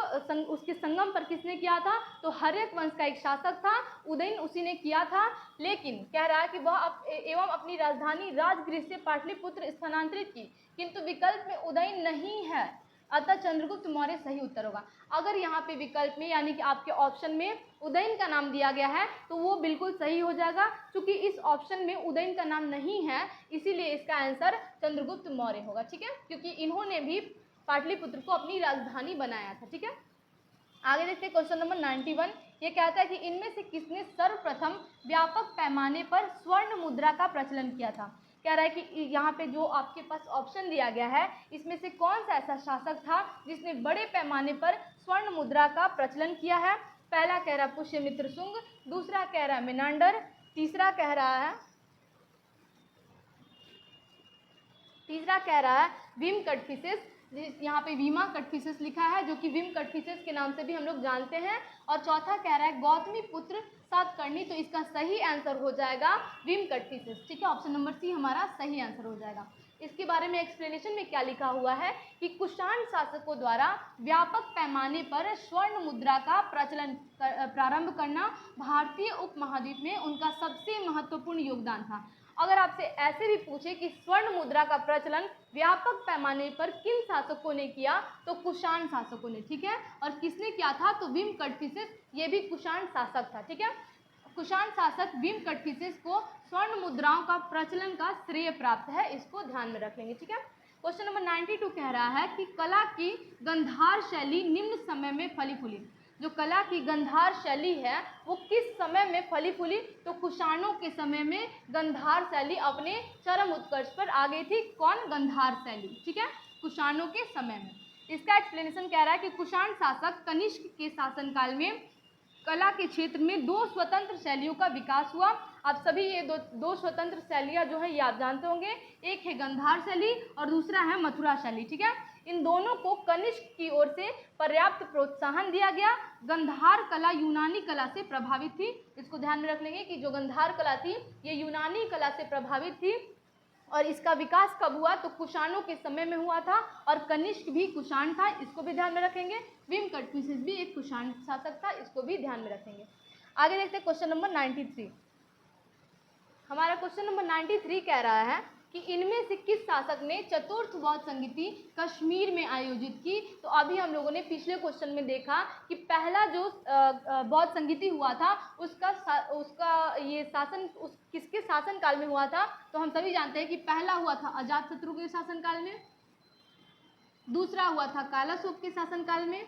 उसके संगम पर किसने किया था, तो हर्यक वंश का एक शासक था, उदयन उसी ने किया था। लेकिन कह रहा है कि वह एवं अपनी राजधानी राजगृह से पाटलिपुत्र स्थानांतरित की, किंतु विकल्प में उदयन नहीं है, अतः चंद्रगुप्त मौर्य सही उत्तर होगा। अगर यहाँ पे विकल्प में यानी कि आपके ऑप्शन में उदयन का नाम दिया गया है तो वो बिल्कुल सही हो जाएगा। क्योंकि इस ऑप्शन में उदयन का नाम नहीं है, इसीलिए इसका आंसर चंद्रगुप्त मौर्य होगा, ठीक है, क्योंकि इन्होंने भी पाटलिपुत्र को अपनी राजधानी बनाया था, ठीक है। आगे देखते हैं क्वेश्चन नंबर 91। ये कहता है कि इनमें से किसने सर्वप्रथम व्यापक पैमाने पर स्वर्ण मुद्रा का प्रचलन किया था। कह रहा है कि यहाँ पे जो आपके पास ऑप्शन दिया गया है, इसमें से कौन सा ऐसा शासक था जिसने बड़े पैमाने पर स्वर्ण मुद्रा का प्रचलन किया है। पहला कह रहा है पुष्यमित्र शुंग, दूसरा कह रहा है मेनांडर, तीसरा कह रहा है विम कटफिसेस, यहाँ पे वीमा कटफिसेस लिखा है जो कि विम कटफिसेस के नाम से भी हम लोग जानते हैं। और चौथा कह रहा है गौतमी पुत्र सातकर्णी, तो इसका सही आंसर हो जाएगा विम कटफिसेस, ठीक है। ऑप्शन नंबर सी हमारा सही आंसर हो जाएगा। इसके बारे में एक्सप्लेनेशन में क्या लिखा हुआ है कि कुषाण शासकों द्वारा व्यापक पैमाने पर स्वर्ण मुद्रा का प्रचलन प्रारंभ करना भारतीय उपमहाद्वीप में उनका सबसे महत्वपूर्ण योगदान था। अगर आपसे ऐसे भी पूछे कि स्वर्ण मुद्रा का प्रचलन व्यापक पैमाने पर किन शासकों ने किया, तो कुषाण शासकों ने, ठीक है। और किसने किया था, तो विम कटफिसेस, ये भी कुषाण शासक था, ठीक है। कुषाण शासक विम कटफिसेस को स्वर्ण मुद्राओं का प्रचलन का श्रेय प्राप्त है, इसको ध्यान में रख लेंगे, ठीक है। क्वेश्चन नंबर 92 कह रहा है कि कला की गंधार शैली निम्न समय में फली फूली। जो कला की गंधार शैली है वो किस समय में फली फूली, तो कुषाणों के समय में गंधार शैली अपने चरम उत्कर्ष पर आ गई थी। कौन? गंधार शैली, ठीक है, कुषाणों के समय में। इसका एक्सप्लेनेशन कह रहा है कि कुषाण शासक कनिष्क के शासनकाल में कला के क्षेत्र में 2 स्वतंत्र शैलियों का विकास हुआ। आप सभी ये दो स्वतंत्र शैलियाँ जो है ये आप जानते होंगे, एक है गंधार शैली और दूसरा है मथुरा शैली, ठीक है। इन दोनों को कनिष्क की ओर से पर्याप्त प्रोत्साहन दिया गया। गंधार कला यूनानी कला से प्रभावित थी, इसको ध्यान में रख लेंगे कि जो गंधार कला थी ये यूनानी कला से प्रभावित थी। और इसका विकास कब हुआ, तो कुषाणों के समय में हुआ था, और कनिष्क भी कुषाण था, इसको भी ध्यान में रखेंगे। विम कटफिसेस भी एक कुषाण शासक था, इसको भी ध्यान में रखेंगे। आगे देखते हैं क्वेश्चन नंबर 93। हमारा क्वेश्चन नंबर 93 कह रहा है कि इनमें से किस शासक ने चतुर्थ बौद्ध संगीति कश्मीर में आयोजित की। तो अभी हम लोगों ने पिछले क्वेश्चन में देखा कि पहला जो बौद्ध संगीति हुआ था उसका ये शासन किसके शासनकाल में हुआ था, तो हम सभी जानते हैं कि पहला हुआ था अजातशत्रु के शासनकाल में, दूसरा हुआ था कालाशोक के शासनकाल में,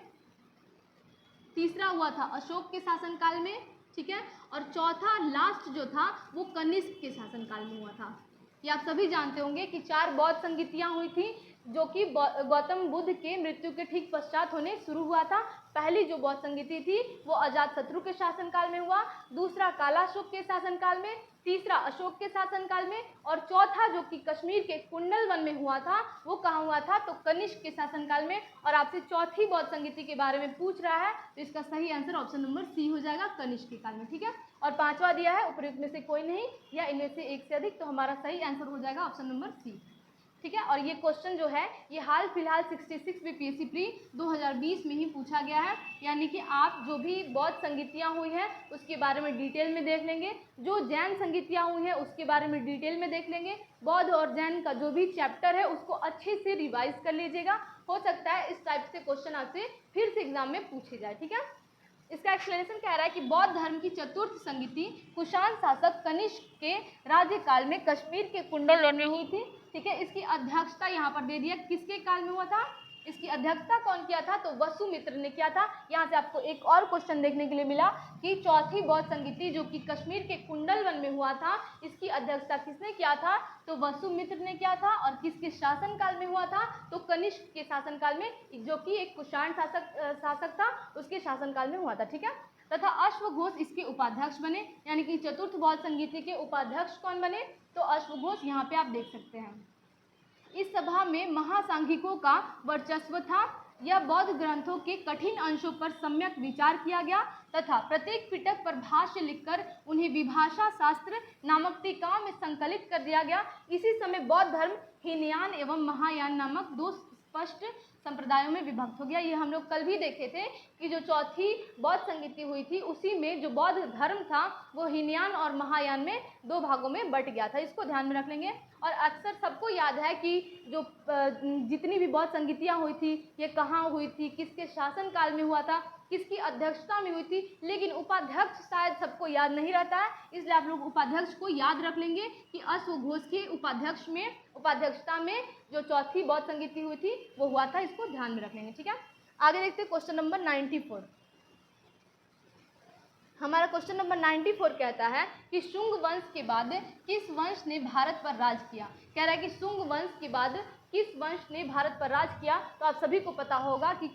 तीसरा हुआ था अशोक के शासनकाल में, ठीक है, और चौथा लास्ट जो था वो कनिष्क के शासनकाल में हुआ था। ये आप सभी जानते होंगे कि 4 बौद्ध संगीतियाँ हुई थी जो कि गौतम बुद्ध के मृत्यु के ठीक पश्चात होने शुरू हुआ था। पहली जो बौद्ध संगीति थी वो अजातशत्रु के शासनकाल में हुआ, दूसरा कालाशोक के शासनकाल में, तीसरा अशोक के शासनकाल में, और चौथा जो कि कश्मीर के कुंडल वन में हुआ था वो कहाँ हुआ था, तो कनिष्क के शासनकाल में। और आपसे चौथी बौद्ध संगीति के बारे में पूछ रहा है तो इसका सही आंसर ऑप्शन नंबर सी हो जाएगा, कनिष्क के काल में, ठीक है। और 5वां दिया है उपयुक्त में से कोई नहीं या इनमें से एक से अधिक, तो हमारा सही आंसर हो जाएगा ऑप्शन नंबर सी। ठीक है। और ये क्वेश्चन जो है ये हाल फिलहाल 66 बीपीएससी प्री 2020 में ही पूछा गया है, यानी कि आप जो भी बौद्ध संगीतियाँ हुई हैं उसके बारे में डिटेल में देख लेंगे, जो जैन संगीतियाँ हुई हैं उसके बारे में डिटेल में देख लेंगे, बौद्ध और जैन का जो भी चैप्टर है उसको अच्छे से रिवाइज कर लीजिएगा। हो सकता है इस टाइप से क्वेश्चन आपसे फिर से एग्जाम में पूछे जाए, ठीक है। इसका एक्सप्लेनेशन कह रहा है कि बौद्ध धर्म की चतुर्थ संगीति कुषाण शासक कनिष्क के राज्यकाल में कश्मीर के कुंडल वन में हुई थी, ठीक है। इसकी अध्यक्षता यहाँ पर दे दिया किसके काल में हुआ था, इसकी अध्यक्षता कौन किया था, तो वसुमित्र ने किया था। यहाँ से आपको एक और क्वेश्चन देखने के लिए मिला कि चौथी बौद्ध संगीति जो कि कश्मीर के कुंडल वन में हुआ था, इसकी अध्यक्षता किसने किया था, तो वसुमित्र ने किया था। और किसके शासनकाल में हुआ था, तो कनिष्क के शासनकाल में, जो कि एक कुषाण शासक था, उसके शासनकाल में हुआ था, ठीक है। तथा अश्वघोष इसके उपाध्यक्ष बने, यानी कि चतुर्थ बौद्ध संगीति के उपाध्यक्ष कौन बने, तो अश्वघोष यहाँ पे आप देख सकते हैं। इस सभा में महासांघिकों का वर्चस्व था। यह बौद्ध ग्रंथों के कठिन अंशों पर सम्यक विचार किया गया तथा प्रत्येक पिटक पर भाष्य लिखकर उन्हें विभाषा शास्त्र नामक टीकाओं में संकलित कर दिया गया। इसी समय बौद्ध धर्म हीनयान एवं महायान नामक दो स्पष्ट संप्रदायों में विभक्त हो गया। ये हम लोग कल भी देखे थे कि जो चौथी बौद्ध संगीति हुई थी उसी में जो बौद्ध धर्म था वो हीनयान और महायान में दो भागों में बट गया था, इसको ध्यान में रख लेंगे। और अक्सर सबको याद है कि जो जितनी भी बौद्ध संगीतियाँ हुई थी ये कहाँ हुई थी, किसके शासनकाल में हुआ था, किसकी अध्यक्षता में हुई थी, लेकिन उपाध्यक्ष शायद सबको याद नहीं रहता है, इसलिए आप लोग उपाध्यक्ष को याद रख लेंगे कि अश्वघोष के उपाध्यक्षता में जो चौथी बौद्ध संगीति हुई थी वो हुआ था, इसको ध्यान में रख लेंगे, ठीक है। आगे देखते हैं क्वेश्चन नंबर 94। हमारा क्वेश्चन नंबर 94 कहता है कि शुंग वंश के बाद किस वंश ने भारत पर राज किया। कह रहा है कि शुंग वंश के बाद किस वंश ने भारत पर राज किया। तो आप सभी को पता होगा कि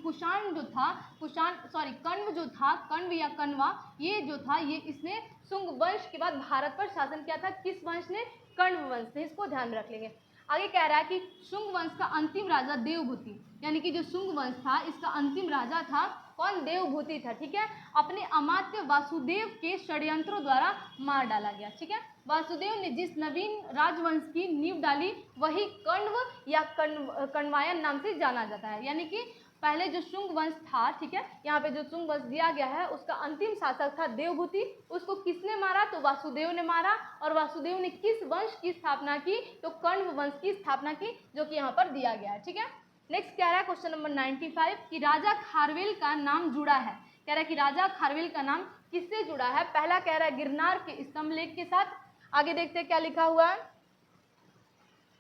कण्व या कण्वा ये जो था ये इसने शुंग वंश के बाद भारत पर शासन किया था। किस वंश ने, कण्व वंश ने, इसको ध्यान में रख लेंगे। आगे कह रहा है कि शुंग वंश का अंतिम राजा देवभूति, यानी कि जो शुंग वंश था इसका अंतिम राजा था कौन, देवभूति था, ठीक है। अपने अमात्य वासुदेव के षड्यंत्रों द्वारा मार डाला गया, ठीक है। वासुदेव ने जिस नवीन राजवंश की नींव डाली वही कण्व या कण्वायन नाम से जाना जाता है। यानी कि पहले जो शुंग वंश था, ठीक है, यहाँ पे जो शुंग वंश दिया गया है उसका अंतिम शासक था देवभूति। उसको किसने मारा, तो वासुदेव ने मारा। और वासुदेव ने किस वंश की स्थापना की, तो कण्व वंश की स्थापना की, जो कि यहाँ पर दिया गया है, ठीक है। नेक्स्ट कह रहा है क्वेश्चन नंबर 95 कि राजा खारवेल का नाम जुड़ा है। कह रहा है कि राजा खारवेल का नाम किससे जुड़ा है। पहला कह रहा है गिरनार के स्तंभ लेख के साथ। आगे देखते हैं क्या लिखा हुआ है।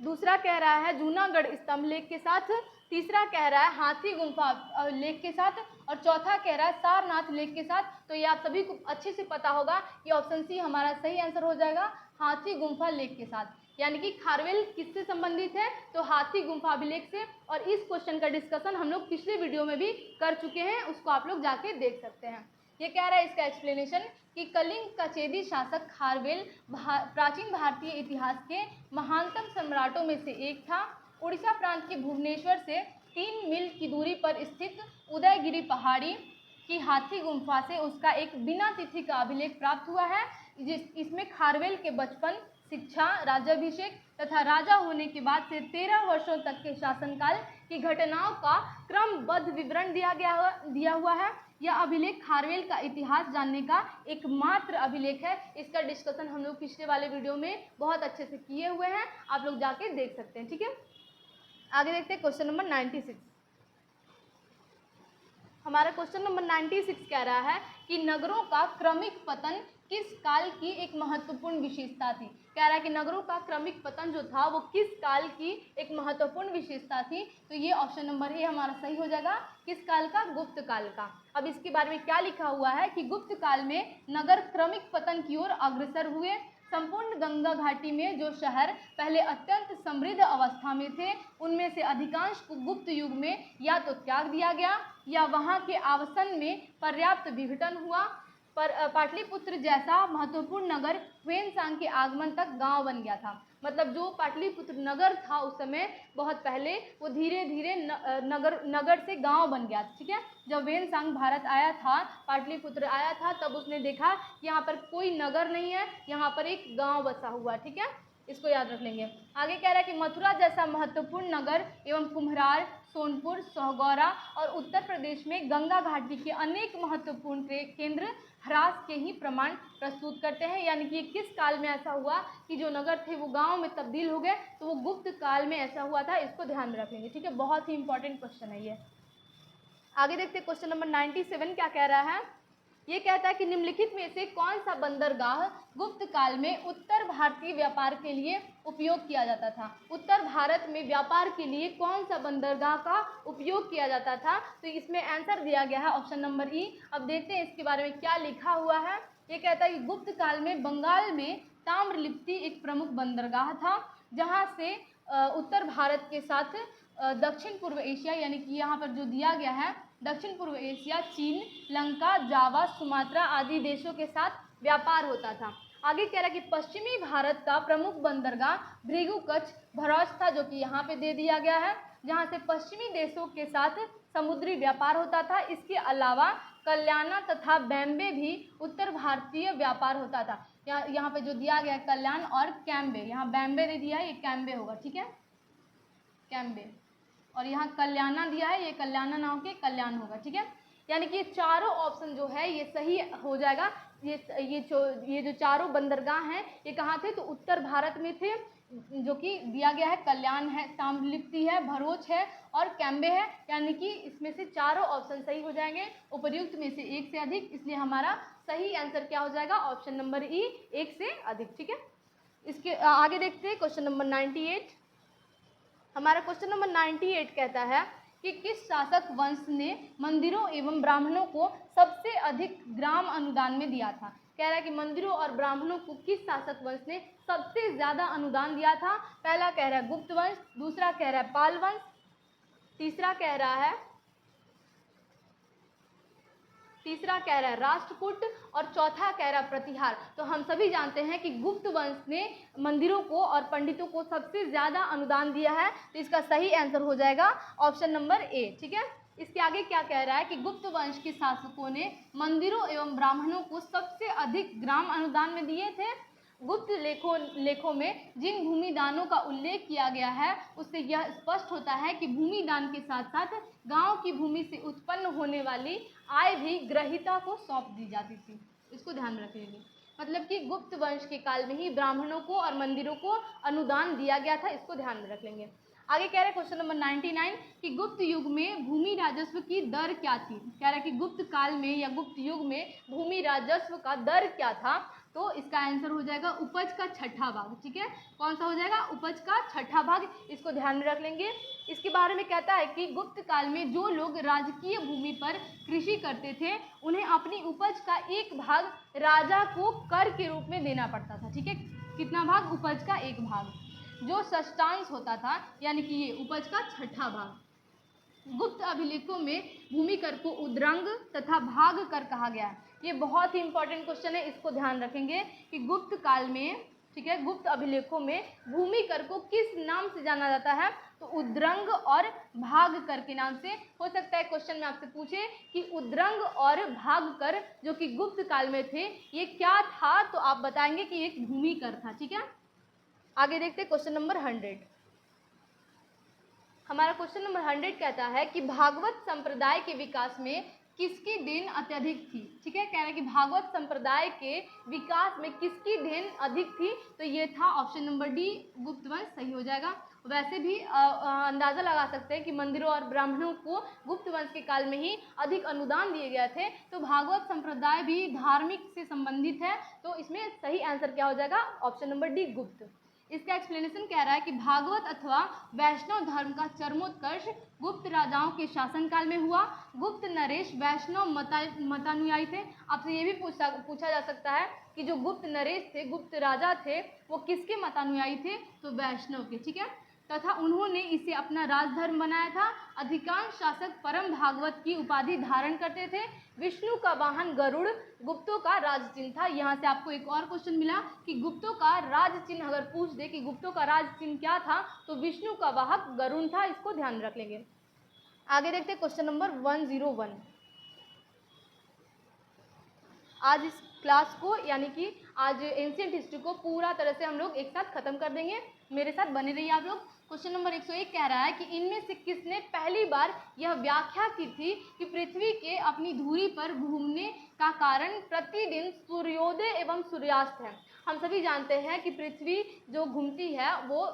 दूसरा कह रहा है जूनागढ़ स्तंभ लेख के साथ। तीसरा कह रहा है हाथी गुम्फा लेख के साथ। और चौथा कह रहा है सारनाथ लेख के साथ। तो ये आप सभी को अच्छे से पता होगा कि ऑप्शन सी हमारा सही आंसर हो जाएगा, हाथी गुम्फा लेख के साथ। यानी कि खारवेल किससे संबंधित है, तो हाथी गुम्फा अभिलेख से। और इस क्वेश्चन का डिस्कशन हम लोग पिछले वीडियो में भी कर चुके हैं, उसको आप लोग जाके देख सकते हैं। ये कह रहा है इसका एक्सप्लेनेशन कि कलिंग का चेदी शासक खारवेल प्राचीन भारतीय इतिहास के महानतम सम्राटों में से एक था। उड़ीसा प्रांत के भुवनेश्वर से 3 मील की दूरी पर स्थित उदयगिरी पहाड़ी की हाथी गुम्फा से उसका एक बिना तिथि का अभिलेख प्राप्त हुआ है। इसमें खारवेल के बचपन, शिक्षा, राज्याभिषेक तथा राजा होने के बाद से 13 वर्षों तक के शासनकाल की घटनाओं का क्रमबद्ध विवरण दिया हुआ है। यह अभिलेख खारवेल का इतिहास जानने का एकमात्र अभिलेख है। इसका डिस्कशन हम लोग पिछले वाले वीडियो में बहुत अच्छे से किए हुए हैं, आप लोग जाके देख सकते हैं, ठीक है। आगे देखते हैं क्वेश्चन नंबर 96। हमारा क्वेश्चन नंबर 96 कह रहा है कि नगरों का क्रमिक पतन किस काल की एक महत्वपूर्ण विशेषता थी। कह रहा है कि नगरों का क्रमिक पतन जो था वो किस काल की एक महत्वपूर्ण विशेषता थी। तो ये ऑप्शन नंबर ए हमारा सही हो जाएगा। किस काल का, गुप्त काल का। अब इसके बारे में क्या लिखा हुआ है कि गुप्त काल में नगर क्रमिक पतन की ओर अग्रसर हुए। संपूर्ण गंगा घाटी में जो शहर पहले अत्यंत समृद्ध अवस्था में थे उनमें से अधिकांश को गुप्त युग में या तो त्याग दिया गया या वहां के आवासन में पर्याप्त विघटन हुआ। पर पाटलिपुत्र जैसा महत्वपूर्ण नगर ह्वेनसांग के आगमन तक गांव बन गया था। मतलब जो पाटलिपुत्र नगर था उस समय बहुत पहले वो धीरे धीरे नगर से गांव बन गया, ठीक है। जब ह्वेनसांग भारत आया था, पाटलिपुत्र आया था, तब उसने देखा यहाँ पर कोई नगर नहीं है, यहाँ पर एक गांव बसा हुआ, ठीक है। इसको याद रख लेंगे। आगे कह रहा है कि मथुरा जैसा महत्वपूर्ण नगर एवं कुम्हरार, सोनपुर, सोहगौरा और उत्तर प्रदेश में गंगा घाटी के अनेक महत्वपूर्ण केंद्र ह्रास के ही प्रमाण प्रस्तुत करते हैं। यानी कि किस काल में ऐसा हुआ कि जो नगर थे वो गांव में तब्दील हो गए, तो वो गुप्त काल में ऐसा हुआ था। इसको ध्यान में रखेंगे, ठीक है। बहुत ही इंपॉर्टेंट क्वेश्चन है ये। आगे देखते हैं क्वेश्चन नंबर 97 क्या कह रहा है। ये कहता है कि निम्नलिखित में से कौन सा बंदरगाह गुप्त काल में उत्तर भारतीय व्यापार के लिए उपयोग किया जाता था। उत्तर भारत में व्यापार के लिए कौन सा बंदरगाह का उपयोग किया जाता था। तो इसमें आंसर दिया गया है ऑप्शन नंबर ई। अब देखते हैं इसके बारे में क्या लिखा हुआ है। ये कहता है कि गुप्त काल में बंगाल में ताम्रलिप्ति एक प्रमुख बंदरगाह था, जहाँ से उत्तर भारत के साथ दक्षिण पूर्व एशिया, यानी कि यहाँ पर जो दिया गया है दक्षिण पूर्व एशिया, चीन, लंका, जावा, सुमात्रा आदि देशों के साथ व्यापार होता था। आगे कह रहा है कि पश्चिमी भारत का प्रमुख बंदरगाह भृगु कच्छ भरौच था, जो कि यहाँ पे दे दिया गया है, जहाँ से पश्चिमी देशों के साथ समुद्री व्यापार होता था। इसके अलावा कल्याणा तथा बॉम्बे भी उत्तर भारतीय व्यापार होता था। यहाँ पे जो दिया गया है कल्याण और कैम्बे, यहाँ बॉम्बे दे दिया है, ये कैम्बे होगा, ठीक है, कैम्बे। और यहाँ कल्याणा दिया है, ये कल्याणा ना होके कल्याण होगा, ठीक है। यानी कि चारों ऑप्शन जो है ये सही हो जाएगा। ये जो चारों बंदरगाह हैं ये कहाँ थे, तो उत्तर भारत में थे, जो कि दिया गया है कल्याण है, ताम्रलिप्ति है, भरोच है और कैम्बे है। यानी कि इसमें से चारों ऑप्शन सही हो जाएंगे, उपर्युक्त में से एक से अधिक। इसलिए हमारा सही आंसर क्या हो जाएगा, ऑप्शन नंबर ई, एक से अधिक, ठीक है। इसके आगे देखते हैं क्वेश्चन नंबर 98। हमारा क्वेश्चन नंबर 98 कहता है कि किस शासक वंश ने मंदिरों एवं ब्राह्मणों को सबसे अधिक ग्राम अनुदान में दिया था। कह रहा है कि मंदिरों और ब्राह्मणों को किस शासक वंश ने सबसे ज्यादा अनुदान दिया था। पहला कह रहा है गुप्त वंश, दूसरा कह रहा है पाल वंश, तीसरा कह रहा है राष्ट्रकूट और चौथा कह रहा है प्रतिहार। तो हम सभी जानते हैं कि गुप्त वंश ने मंदिरों को और पंडितों को सबसे ज्यादा अनुदान दिया है। तो इसका सही आंसर हो जाएगा ऑप्शन नंबर ए, ठीक है। इसके आगे क्या कह रहा है कि गुप्त वंश के शासकों ने मंदिरों एवं ब्राह्मणों को सबसे अधिक ग्राम अनुदान में दिए थे। गुप्त लेखों में जिन भूमि दानों का उल्लेख किया गया है उससे यह स्पष्ट होता है कि भूमि दान के साथ साथ गांव की भूमि से उत्पन्न होने वाली आय भी ग्रहिता को सौंप दी जाती थी। इसको ध्यान में रखिएगा। मतलब कि गुप्त वंश के काल में ही ब्राह्मणों को और मंदिरों को अनुदान दिया गया था। इसको ध्यान में रख लेंगे। आगे कह रहे हैं क्वेश्चन नंबर 99 कि गुप्त युग में भूमि राजस्व की दर क्या थी। कह रहा है कि गुप्त काल में या गुप्त युग में भूमि राजस्व का दर क्या था। तो इसका आंसर हो जाएगा उपज का छठा भाग, ठीक है। कौन सा हो जाएगा, उपज का छठा भाग। इसको ध्यान में रख लेंगे। इसके बारे में कहता है कि गुप्त काल में जो लोग राजकीय भूमि पर कृषि करते थे उन्हें अपनी उपज का एक भाग राजा को कर के रूप में देना पड़ता था, ठीक है। कितना भाग, उपज का एक भाग, जो षष्ठांश होता था, यानी कि ये उपज का छठा भाग। गुप्त अभिलेखों में भूमि कर को उद्रंग तथा भाग कर कहा गया है। ये बहुत ही इंपॉर्टेंट क्वेश्चन है, इसको ध्यान रखेंगे कि गुप्त काल में, ठीक है, गुप्त अभिलेखों में भूमि कर को किस नाम से जाना जाता है, तो उद्रंग और भाग कर के नाम से। हो सकता है क्वेश्चन में आपसे पूछे कि उद्रंग और भाग कर जो कि गुप्त काल में थे ये क्या था, तो आप बताएंगे कि एक भूमि कर था, ठीक है। आगे देखते हैं क्वेश्चन नंबर 100। हमारा क्वेश्चन नंबर 100 कहता है कि भागवत संप्रदाय के विकास में किसकी देन अत्यधिक थी, ठीक है। कह रहा है कि भागवत संप्रदाय के विकास में किसकी देन अधिक थी, तो ये था ऑप्शन नंबर डी, गुप्त वंश, सही हो जाएगा। वैसे भी अंदाजा लगा सकते हैं कि मंदिरों और ब्राह्मणों को गुप्त वंश के काल में ही अधिक अनुदान दिए गए थे। तो भागवत संप्रदाय भी धार्मिक से संबंधित है, तो इसमें सही आंसर क्या हो जाएगा, ऑप्शन नंबर डी, गुप्त। इसका एक्सप्लेनेशन कह रहा है कि भागवत अथवा वैष्णव धर्म का चरमोत्कर्ष गुप्त राजाओं के शासनकाल में हुआ। गुप्त नरेश वैष्णव मतानुयायी थे। आपसे ये भी पूछा जा सकता है कि जो गुप्त नरेश थे, गुप्त राजा थे, वो किसके मतानुयायी थे, तो वैष्णव के, ठीक है। तथा उन्होंने इसे अपना राजधर्म बनाया था। अधिकांश शासक परम भागवत की उपाधि धारण करते थे। विष्णु का वाहन गरुड़ गुप्तों का राज चिन्ह था। यहाँ से आपको एक और क्वेश्चन मिला कि गुप्तों का राज चिन्ह अगर पूछ दे कि गुप्तों का राज चिन्ह क्या था, तो विष्णु का वाहक गरुड़ था। इसको ध्यान रख लेंगे। आगे देखते हैं क्वेश्चन नंबर 101। आज इस क्लास को, यानी कि आज एंशियंट हिस्ट्री को पूरा तरह से हम लोग एक साथ खत्म कर देंगे। मेरे साथ बने रहिए आप लोग। क्वेश्चन नंबर 101 कह रहा है कि इनमें से किसने पहली बार यह व्याख्या की थी कि पृथ्वी के अपनी धुरी पर घूमने का कारण प्रतिदिन सूर्योदय एवं सूर्यास्त है। हम सभी जानते हैं कि पृथ्वी जो घूमती है वो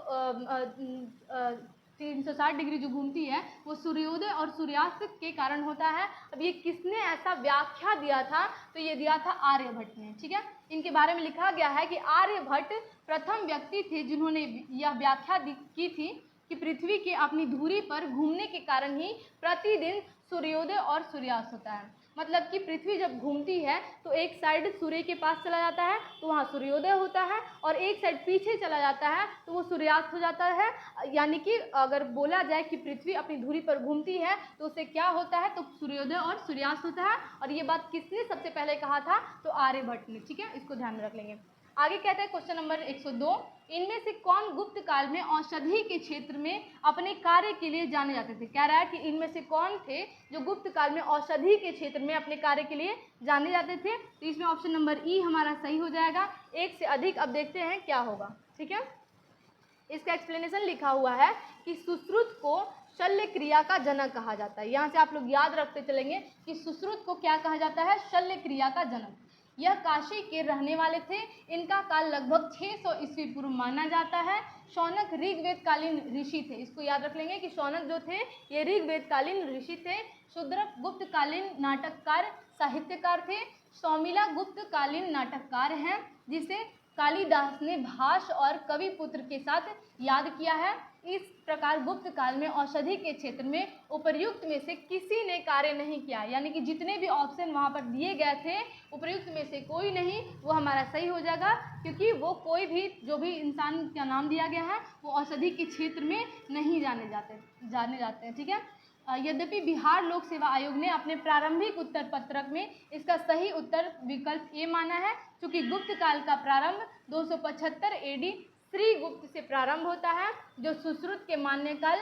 360 डिग्री जो घूमती है वो सूर्योदय और सूर्यास्त के कारण होता है। अब ये किसने ऐसा व्याख्या दिया था? तो ये दिया था आर्यभट्ट ने। ठीक है, इनके बारे में लिखा गया है कि आर्यभट्ट प्रथम व्यक्ति थे जिन्होंने यह व्याख्या की थी कि पृथ्वी के अपनी धुरी पर घूमने के कारण ही प्रतिदिन सूर्योदय और सूर्यास्त होता है। मतलब कि पृथ्वी जब घूमती है तो एक साइड सूर्य के पास चला जाता है तो वहाँ सूर्योदय होता है, और एक साइड पीछे चला जाता है तो वो सूर्यास्त हो जाता है। यानी कि अगर बोला जाए कि पृथ्वी अपनी धुरी पर घूमती है तो उससे क्या होता है? तो सूर्योदय और सूर्यास्त होता है। और ये बात किसने सबसे पहले कहा था? तो आर्यभट्ट ने। ठीक है, इसको ध्यान में रख लेंगे। आगे कहते हैं क्वेश्चन नंबर 102, इनमें से कौन गुप्त काल में औषधि के क्षेत्र में अपने कार्य के लिए जाने जाते थे? कह रहा है कि इनमें से कौन थे जो गुप्त काल में औषधि के क्षेत्र में अपने कार्य के लिए जाने जाते थे? तो इसमें ऑप्शन नंबर ई हमारा सही हो जाएगा। एक से अधिक। अब देखते हैं क्या होगा। ठीक है, इसका एक्सप्लेनेशन लिखा हुआ है कि सुश्रुत को शल्य क्रिया का जनक कहा जाता है। यहाँ से आप लोग याद रखते चलेंगे कि सुश्रुत को क्या कहा जाता है? शल्य क्रिया का जनक। यह काशी के रहने वाले थे। इनका काल लगभग 600 ईस्वी पूर्व माना जाता है। शौनक ऋग्वेद कालीन ऋषि थे। इसको याद रख लेंगे कि शौनक जो थे ये ऋग्वेद कालीन ऋषि थे। शूद्रक गुप्त कालीन नाटककार साहित्यकार थे। सौमिला गुप्त कालीन नाटककार हैं जिसे कालिदास ने भाष और कवि पुत्र के साथ याद किया है। इस प्रकार गुप्त काल में औषधि के क्षेत्र में उपर्युक्त में से किसी ने कार्य नहीं किया। यानी कि जितने भी ऑप्शन वहाँ पर दिए गए थे उपर्युक्त में से कोई नहीं, वो हमारा सही हो जाएगा, क्योंकि वो कोई भी जो भी इंसान का नाम दिया गया है वो औषधि के क्षेत्र में नहीं जाने जाते हैं। ठीक है, यद्यपि बिहार लोक सेवा आयोग ने अपने प्रारंभिक उत्तर पत्रक में इसका सही उत्तर विकल्प ए माना है, क्योंकि गुप्त काल का प्रारंभ 275 एडी श्री गुप्त से प्रारंभ होता है, जो सुश्रुत के मान्यकाल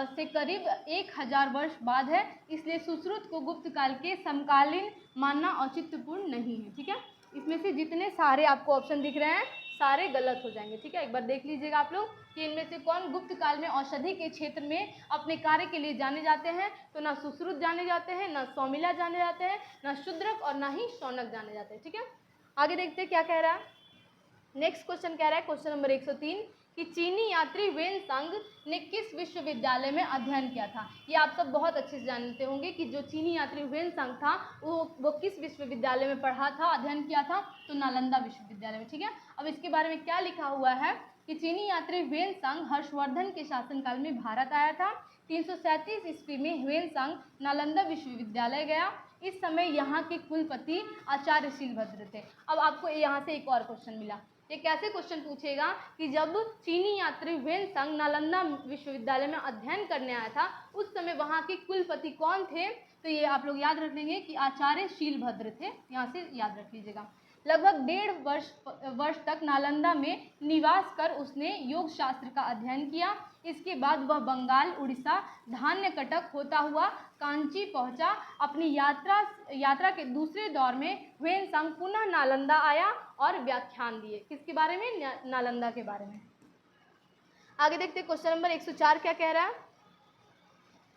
से करीब 1000 वर्ष बाद है। इसलिए सुश्रुत को गुप्त काल के समकालीन मानना औचित्यपूर्ण नहीं है। ठीक है, इसमें से जितने सारे आपको ऑप्शन दिख रहे हैं सारे गलत हो जाएंगे। ठीक है, एक बार देख लीजिएगा आप लोग कि इनमें से कौन गुप्त काल में औषधि के क्षेत्र में अपने कार्य के लिए जाने जाते हैं। तो ना सुश्रुत जाने जाते हैं, ना सौमिला जाने जाते हैं, ना शूद्रक और ना ही शौनक जाने जाते हैं। ठीक है, आगे देखते हैं क्या कह रहा है। नेक्स्ट क्वेश्चन कह रहा है क्वेश्चन नंबर 103 कि चीनी यात्री वेन संग ने किस विश्वविद्यालय में अध्ययन किया था। ये आप सब बहुत अच्छे से जानते होंगे कि जो चीनी यात्री वेन संग था वो किस विश्वविद्यालय में पढ़ा था, अध्ययन किया था। तो नालंदा विश्वविद्यालय में। ठीक है, अब इसके बारे में क्या लिखा हुआ है कि चीनी यात्री वेन संग हर्षवर्धन के शासनकाल में भारत आया था। 337 ईस्वी में वेन संग नालंदा विश्वविद्यालय गया। इस समय यहाँ के कुलपति आचार्य शीलभद्र थे। अब आपको यहाँ से एक और क्वेश्चन मिला। ये कैसे क्वेश्चन पूछेगा कि जब चीनी यात्री वेन संग नालंदा विश्वविद्यालय में अध्ययन करने आया था उस समय वहाँ के कुलपति कौन थे? तो ये आप लोग याद रख लेंगे कि आचार्य शीलभद्र थे। यहाँ से याद रख लीजिएगा। लगभग 1.5 वर्ष तक नालंदा में निवास कर उसने योग शास्त्र का अध्ययन किया। इसके बाद वह बंगाल, उड़ीसा, धान्य कटक होता हुआ कांची पहुंचा। अपनी यात्रा के दूसरे दौर में वेन संग पुनः नालंदा आया और व्याख्यान दिए। किसके बारे में? नालंदा के बारे में। आगे देखते क्वेश्चन नंबर 104 क्या कह रहा है।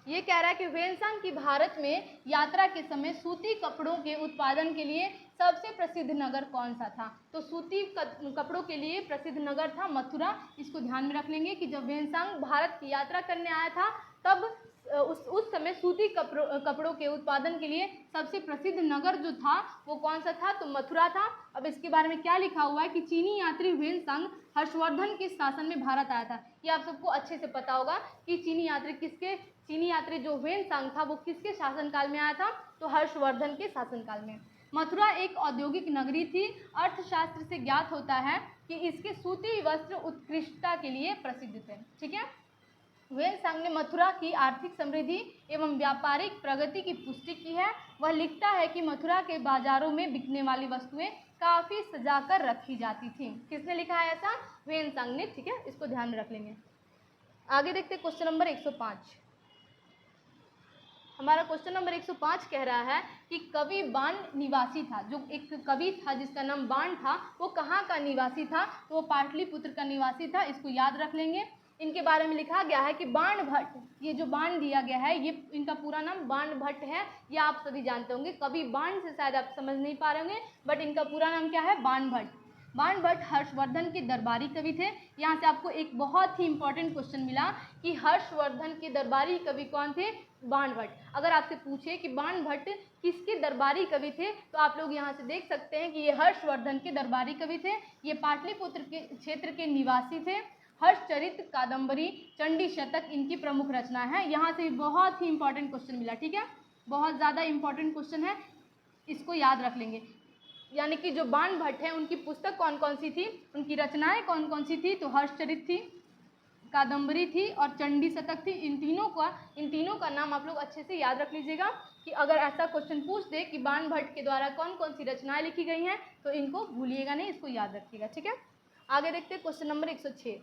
ये कह रहा है कि वेन संग की भारत में यात्रा के समय सूती कपड़ों के उत्पादन के लिए सबसे प्रसिद्ध नगर कौन सा था? तो सूती कपड़ों के लिए प्रसिद्ध नगर था मथुरा। इसको ध्यान में रख लेंगे कि जब वेन संग भारत की यात्रा करने आया था तब उस समय सूती कपड़ों के उत्पादन के लिए सबसे प्रसिद्ध नगर जो था वो कौन सा था? तो मथुरा था। अब इसके बारे में क्या लिखा हुआ है कि चीनी यात्री वेन संग हर्षवर्धन के शासन में भारत आया था। ये आप सबको अच्छे से पता होगा कि चीनी यात्री जो वेन संग था वो किसके शासनकाल में आया था? तो हर्षवर्धन के शासनकाल में। मथुरा एक औद्योगिक नगरी थी। अर्थशास्त्र से ज्ञात होता है कि इसके सूती वस्त्र उत्कृष्टता के लिए प्रसिद्ध थे। ठीक है, वेन संग ने मथुरा की आर्थिक समृद्धि एवं व्यापारिक प्रगति की पुष्टि की है। वह लिखता है कि मथुरा के बाजारों में बिकने वाली वस्तुएं काफ़ी सजाकर रखी जाती थी। किसने लिखा है ऐसा? वेन संग ने। ठीक है, इसको ध्यान में रख लेंगे। आगे देखते क्वेश्चन नंबर 105। हमारा क्वेश्चन नंबर 105 कह रहा है कि कवि बाण निवासी था। जो एक कवि था जिसका नाम बाण था, वो कहाँ का निवासी था? तो वो पाटलिपुत्र का निवासी था। इसको याद रख लेंगे। इनके बारे में लिखा गया है कि बाण भट्ट, ये जो बाण दिया गया है ये इनका पूरा नाम बाण भट्ट है। ये आप सभी जानते होंगे। कवि बाण से शायद आप समझ नहीं पा रहे होंगे, बट इनका पूरा नाम क्या है? बाण भट्ट। बाण भट्ट हर्षवर्धन के दरबारी कवि थे। यहाँ से आपको एक बहुत ही इंपॉर्टेंट क्वेश्चन मिला कि हर्षवर्धन के दरबारी कवि कौन थे? बाण भट्ट। अगर आपसे पूछे कि बाण भट्ट किसके दरबारी कवि थे, तो आप लोग यहाँ से देख सकते हैं कि ये हर्षवर्धन के दरबारी कवि थे। ये पाटलिपुत्र के क्षेत्र के निवासी थे। हर्षचरित, कादंबरी, चंडी शतक इनकी प्रमुख रचना है। यहाँ से बहुत ही इंपॉर्टेंट क्वेश्चन मिला, ठीक है, बहुत ज़्यादा इंपॉर्टेंट क्वेश्चन है, इसको याद रख लेंगे। यानी कि जो बाण भट्ट है उनकी पुस्तक कौन कौन सी थी, उनकी रचनाएं कौन कौन सी थी? तो हर्षचरित थी, कादंबरी थी और चंडी शतक थी। इन तीनों का नाम आप लोग अच्छे से याद रख लीजिएगा कि अगर ऐसा क्वेश्चन पूछ दे कि बाण भट्ट के द्वारा कौन कौन सी रचनाएं लिखी गई हैं, तो इनको भूलिएगा नहीं, इसको याद रखिएगा, ठीक है। आगे देखते हैं क्वेश्चन नंबर 106।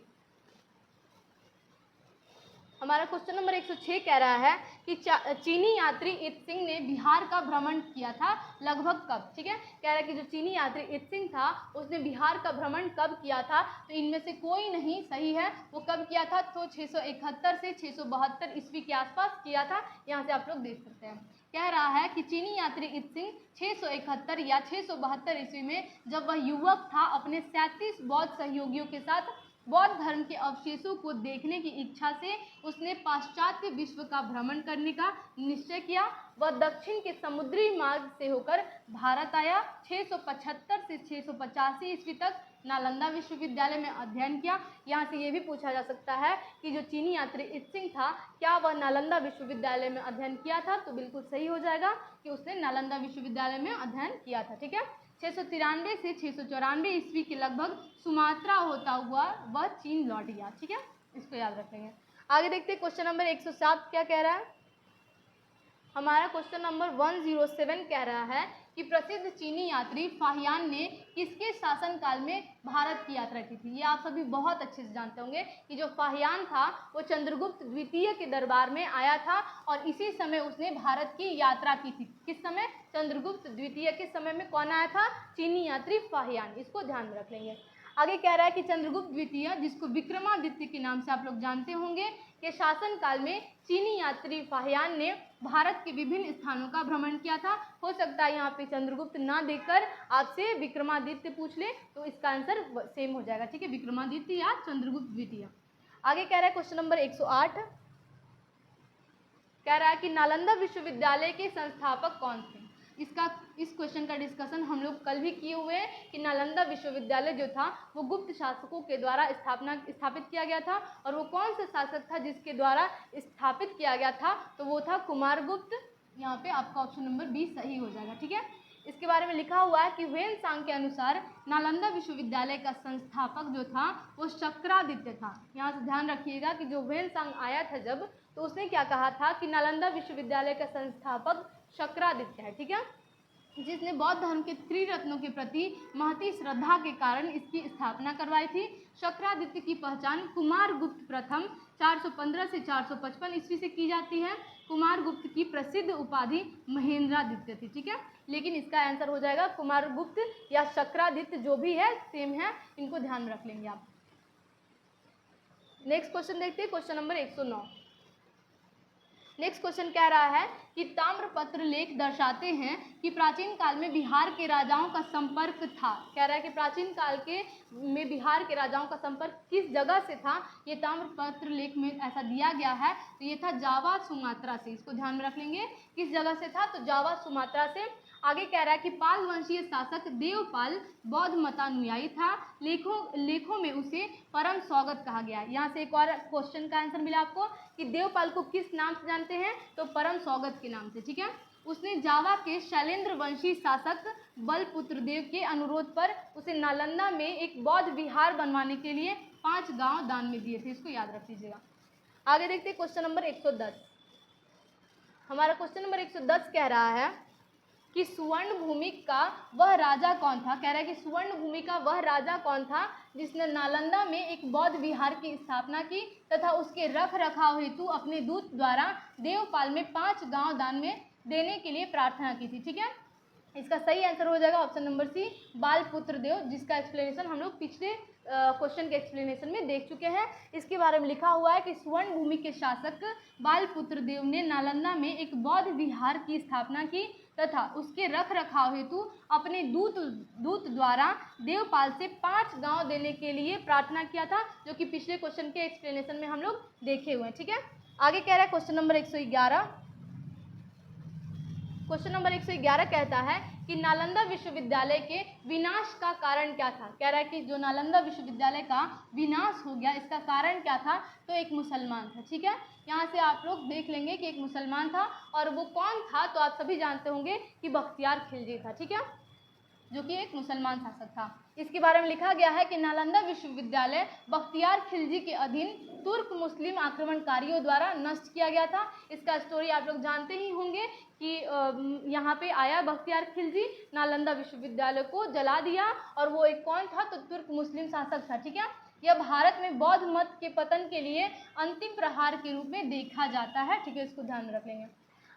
हमारा क्वेश्चन नंबर 106 कह रहा है कि चीनी यात्री इत सिंह ने बिहार का भ्रमण किया था लगभग कब? ठीक है, कह रहा है कि जो चीनी यात्री इत सिंह था उसने बिहार का भ्रमण कब किया था? तो इनमें से कोई नहीं सही है। वो कब किया था? तो 671 से 672 ईस्वी के आसपास किया था। यहाँ से आप लोग देख सकते हैं। कह रहा है कि चीनी यात्री इत सिंह 671 या 672 ईस्वी में जब वह युवक था, अपने 37 बौद्ध सहयोगियों के साथ बौद्ध धर्म के अवशेषों को देखने की इच्छा से उसने पाश्चात्य विश्व का भ्रमण करने का निश्चय किया। वह दक्षिण के समुद्री मार्ग से होकर भारत आया। 675 से 685 ईस्वी तक नालंदा विश्वविद्यालय में अध्ययन किया। यहाँ से ये भी पूछा जा सकता है कि जो चीनी यात्री इत सिंह था, क्या वह नालंदा विश्वविद्यालय में अध्ययन किया था? तो बिल्कुल सही हो जाएगा कि उसने नालंदा विश्वविद्यालय में अध्ययन किया था, ठीक है। 693 से 694 ईस्वी के लगभग सुमात्रा होता हुआ वह चीन लौट गया, ठीक है, इसको याद रखेंगे। आगे देखते हैं क्वेश्चन नंबर 107 क्या कह रहा है। हमारा क्वेश्चन नंबर 107 कह रहा है कि प्रसिद्ध चीनी यात्री फाहियान ने किसके शासनकाल में भारत की यात्रा की थी? ये आप सभी बहुत अच्छे से जानते होंगे कि जो फाहियान था वो चंद्रगुप्त द्वितीय के दरबार में आया था और इसी समय उसने भारत की यात्रा की थी। किस समय? चंद्रगुप्त द्वितीय के समय में कौन आया था? चीनी यात्री फाहियान। इसको ध्यान में रख लेंगे। आगे कह रहा है कि चंद्रगुप्त द्वितीय, जिसको विक्रमादित्य के नाम से आप लोग जानते होंगे, के शासनकाल में चीनी यात्री फाहियान ने भारत के विभिन्न स्थानों का भ्रमण किया था। हो सकता है यहाँ पे चंद्रगुप्त ना देकर आपसे विक्रमादित्य पूछ ले, तो इसका आंसर सेम हो जाएगा, ठीक है, विक्रमादित्य या चंद्रगुप्त द्वितीय। आगे कह रहा है क्वेश्चन नंबर 108 कह रहा है कि नालंदा विश्वविद्यालय के संस्थापक कौन थे? इस क्वेश्चन का डिस्कशन हम लोग कल भी किए हुए हैं कि नालंदा विश्वविद्यालय जो था वो गुप्त शासकों के द्वारा स्थापित किया गया था। और वो कौन सा शासक था जिसके द्वारा स्थापित किया गया था? तो वो था कुमारगुप्त। यहाँ पे आपका ऑप्शन नंबर 20 सही हो जाएगा, ठीक है। इसके बारे में लिखा हुआ है कि ह्वेन-सांग के अनुसार नालंदा विश्वविद्यालय का संस्थापक जो था वो शक्रादित्य था। यहाँ से ध्यान रखिएगा कि जो ह्वेन-सांग आया था जब, तो उसने क्या कहा था कि नालंदा विश्वविद्यालय का संस्थापक शक्रादित्य है, ठीक है, जिसने बौद्ध धर्म के त्रिरत्नों के प्रति महती श्रद्धा के कारण इसकी स्थापना करवाई थी। शक्रादित्य की पहचान कुमारगुप्त प्रथम 415 से 455 ईस्वी से की जाती है। कुमारगुप्त की प्रसिद्ध उपाधि महेंद्रादित्य थी, ठीक है, लेकिन इसका आंसर हो जाएगा कुमारगुप्त या शक्रादित्य, जो भी है सेम है, इनको ध्यान में रख लेंगे आप। नेक्स्ट क्वेश्चन देखते हैं, क्वेश्चन नंबर 109। नेक्स्ट क्वेश्चन कह रहा है कि ताम्रपत्र लेख दर्शाते हैं कि प्राचीन काल में बिहार के राजाओं का संपर्क था। कह रहा है कि प्राचीन काल में बिहार के राजाओं का संपर्क किस जगह से था? ये ताम्रपत्र लेख में ऐसा दिया गया है, तो ये था जावा सुमात्रा से। इसको ध्यान में रख लेंगे, किस जगह से था? तो जावा सुमात्रा से। आगे कह रहा है कि पाल वंशीय शासक देवपाल बौद्ध मतानुयायी था। लेखों में उसे परम स्वागत कहा गया। यहाँ से एक और क्वेश्चन का आंसर मिला आपको कि देवपाल को किस नाम से जानते हैं? तो परम स्वागत के नाम से, ठीक है। उसने जावा के शैलेंद्र वंशी शासक बलपुत्र देव के अनुरोध पर उसे नालंदा में एक बौद्ध विहार बनवाने के लिए 5 गांव दान में दिए थे। इसको याद रख लीजिएगा। आगे देखते हैं क्वेश्चन नंबर 110। हमारा क्वेश्चन नंबर 110 कह रहा है कि सुवर्ण भूमि का वह राजा कौन था? कह रहा है कि सुवर्ण भूमि का वह राजा कौन था जिसने नालंदा में एक बौद्ध विहार की स्थापना की तथा उसके रख रखाव हेतु अपने दूत द्वारा देवपाल में 5 गांव दान में देने के लिए प्रार्थना की थी। ठीक है, इसका सही आंसर हो जाएगा ऑप्शन नंबर सी, बालपुत्र देव, जिसका एक्सप्लेनेशन हम लोग पिछले क्वेश्चन के एक्सप्लेनेशन में देख चुके हैं। इसके बारे में लिखा हुआ है कि स्वर्ण भूमि के शासक बालपुत्र देव ने नालंदा में एक बौद्ध विहार की स्थापना की तथा उसके रख रखाव हेतु अपने दूत द्वारा देवपाल से 5 गांव देने के लिए प्रार्थना किया था, जो कि पिछले क्वेश्चन के एक्सप्लेनेशन में हम लोग देखे हुए हैं। ठीक है, आगे कह रहा है क्वेश्चन नंबर 111। क्वेश्चन नंबर 111 कहता है कि नालंदा विश्वविद्यालय के विनाश का कारण क्या था। कह रहा है कि जो नालंदा विश्वविद्यालय का विनाश हो गया, इसका कारण क्या था, तो एक मुसलमान था। ठीक है, यहाँ से आप लोग देख लेंगे कि एक मुसलमान था, और वो कौन था, तो आप सभी जानते होंगे कि बख्तियार खिलजी था। ठीक है, जो कि एक मुसलमान शासक था। इसके बारे में लिखा गया है कि नालंदा विश्वविद्यालय बख्तियार खिलजी के अधीन तुर्क मुस्लिम आक्रमणकारियों द्वारा नष्ट किया गया था। इसका स्टोरी आप लोग जानते ही होंगे कि यहाँ पे आया बख्तियार खिलजी, नालंदा विश्वविद्यालय को जला दिया, और वो एक कौन था, तो तुर्क मुस्लिम शासक था। ठीक है, यह भारत में बौद्ध मत के पतन के लिए अंतिम प्रहार के रूप में देखा जाता है। ठीक है, इसको ध्यान में रख लेंगे।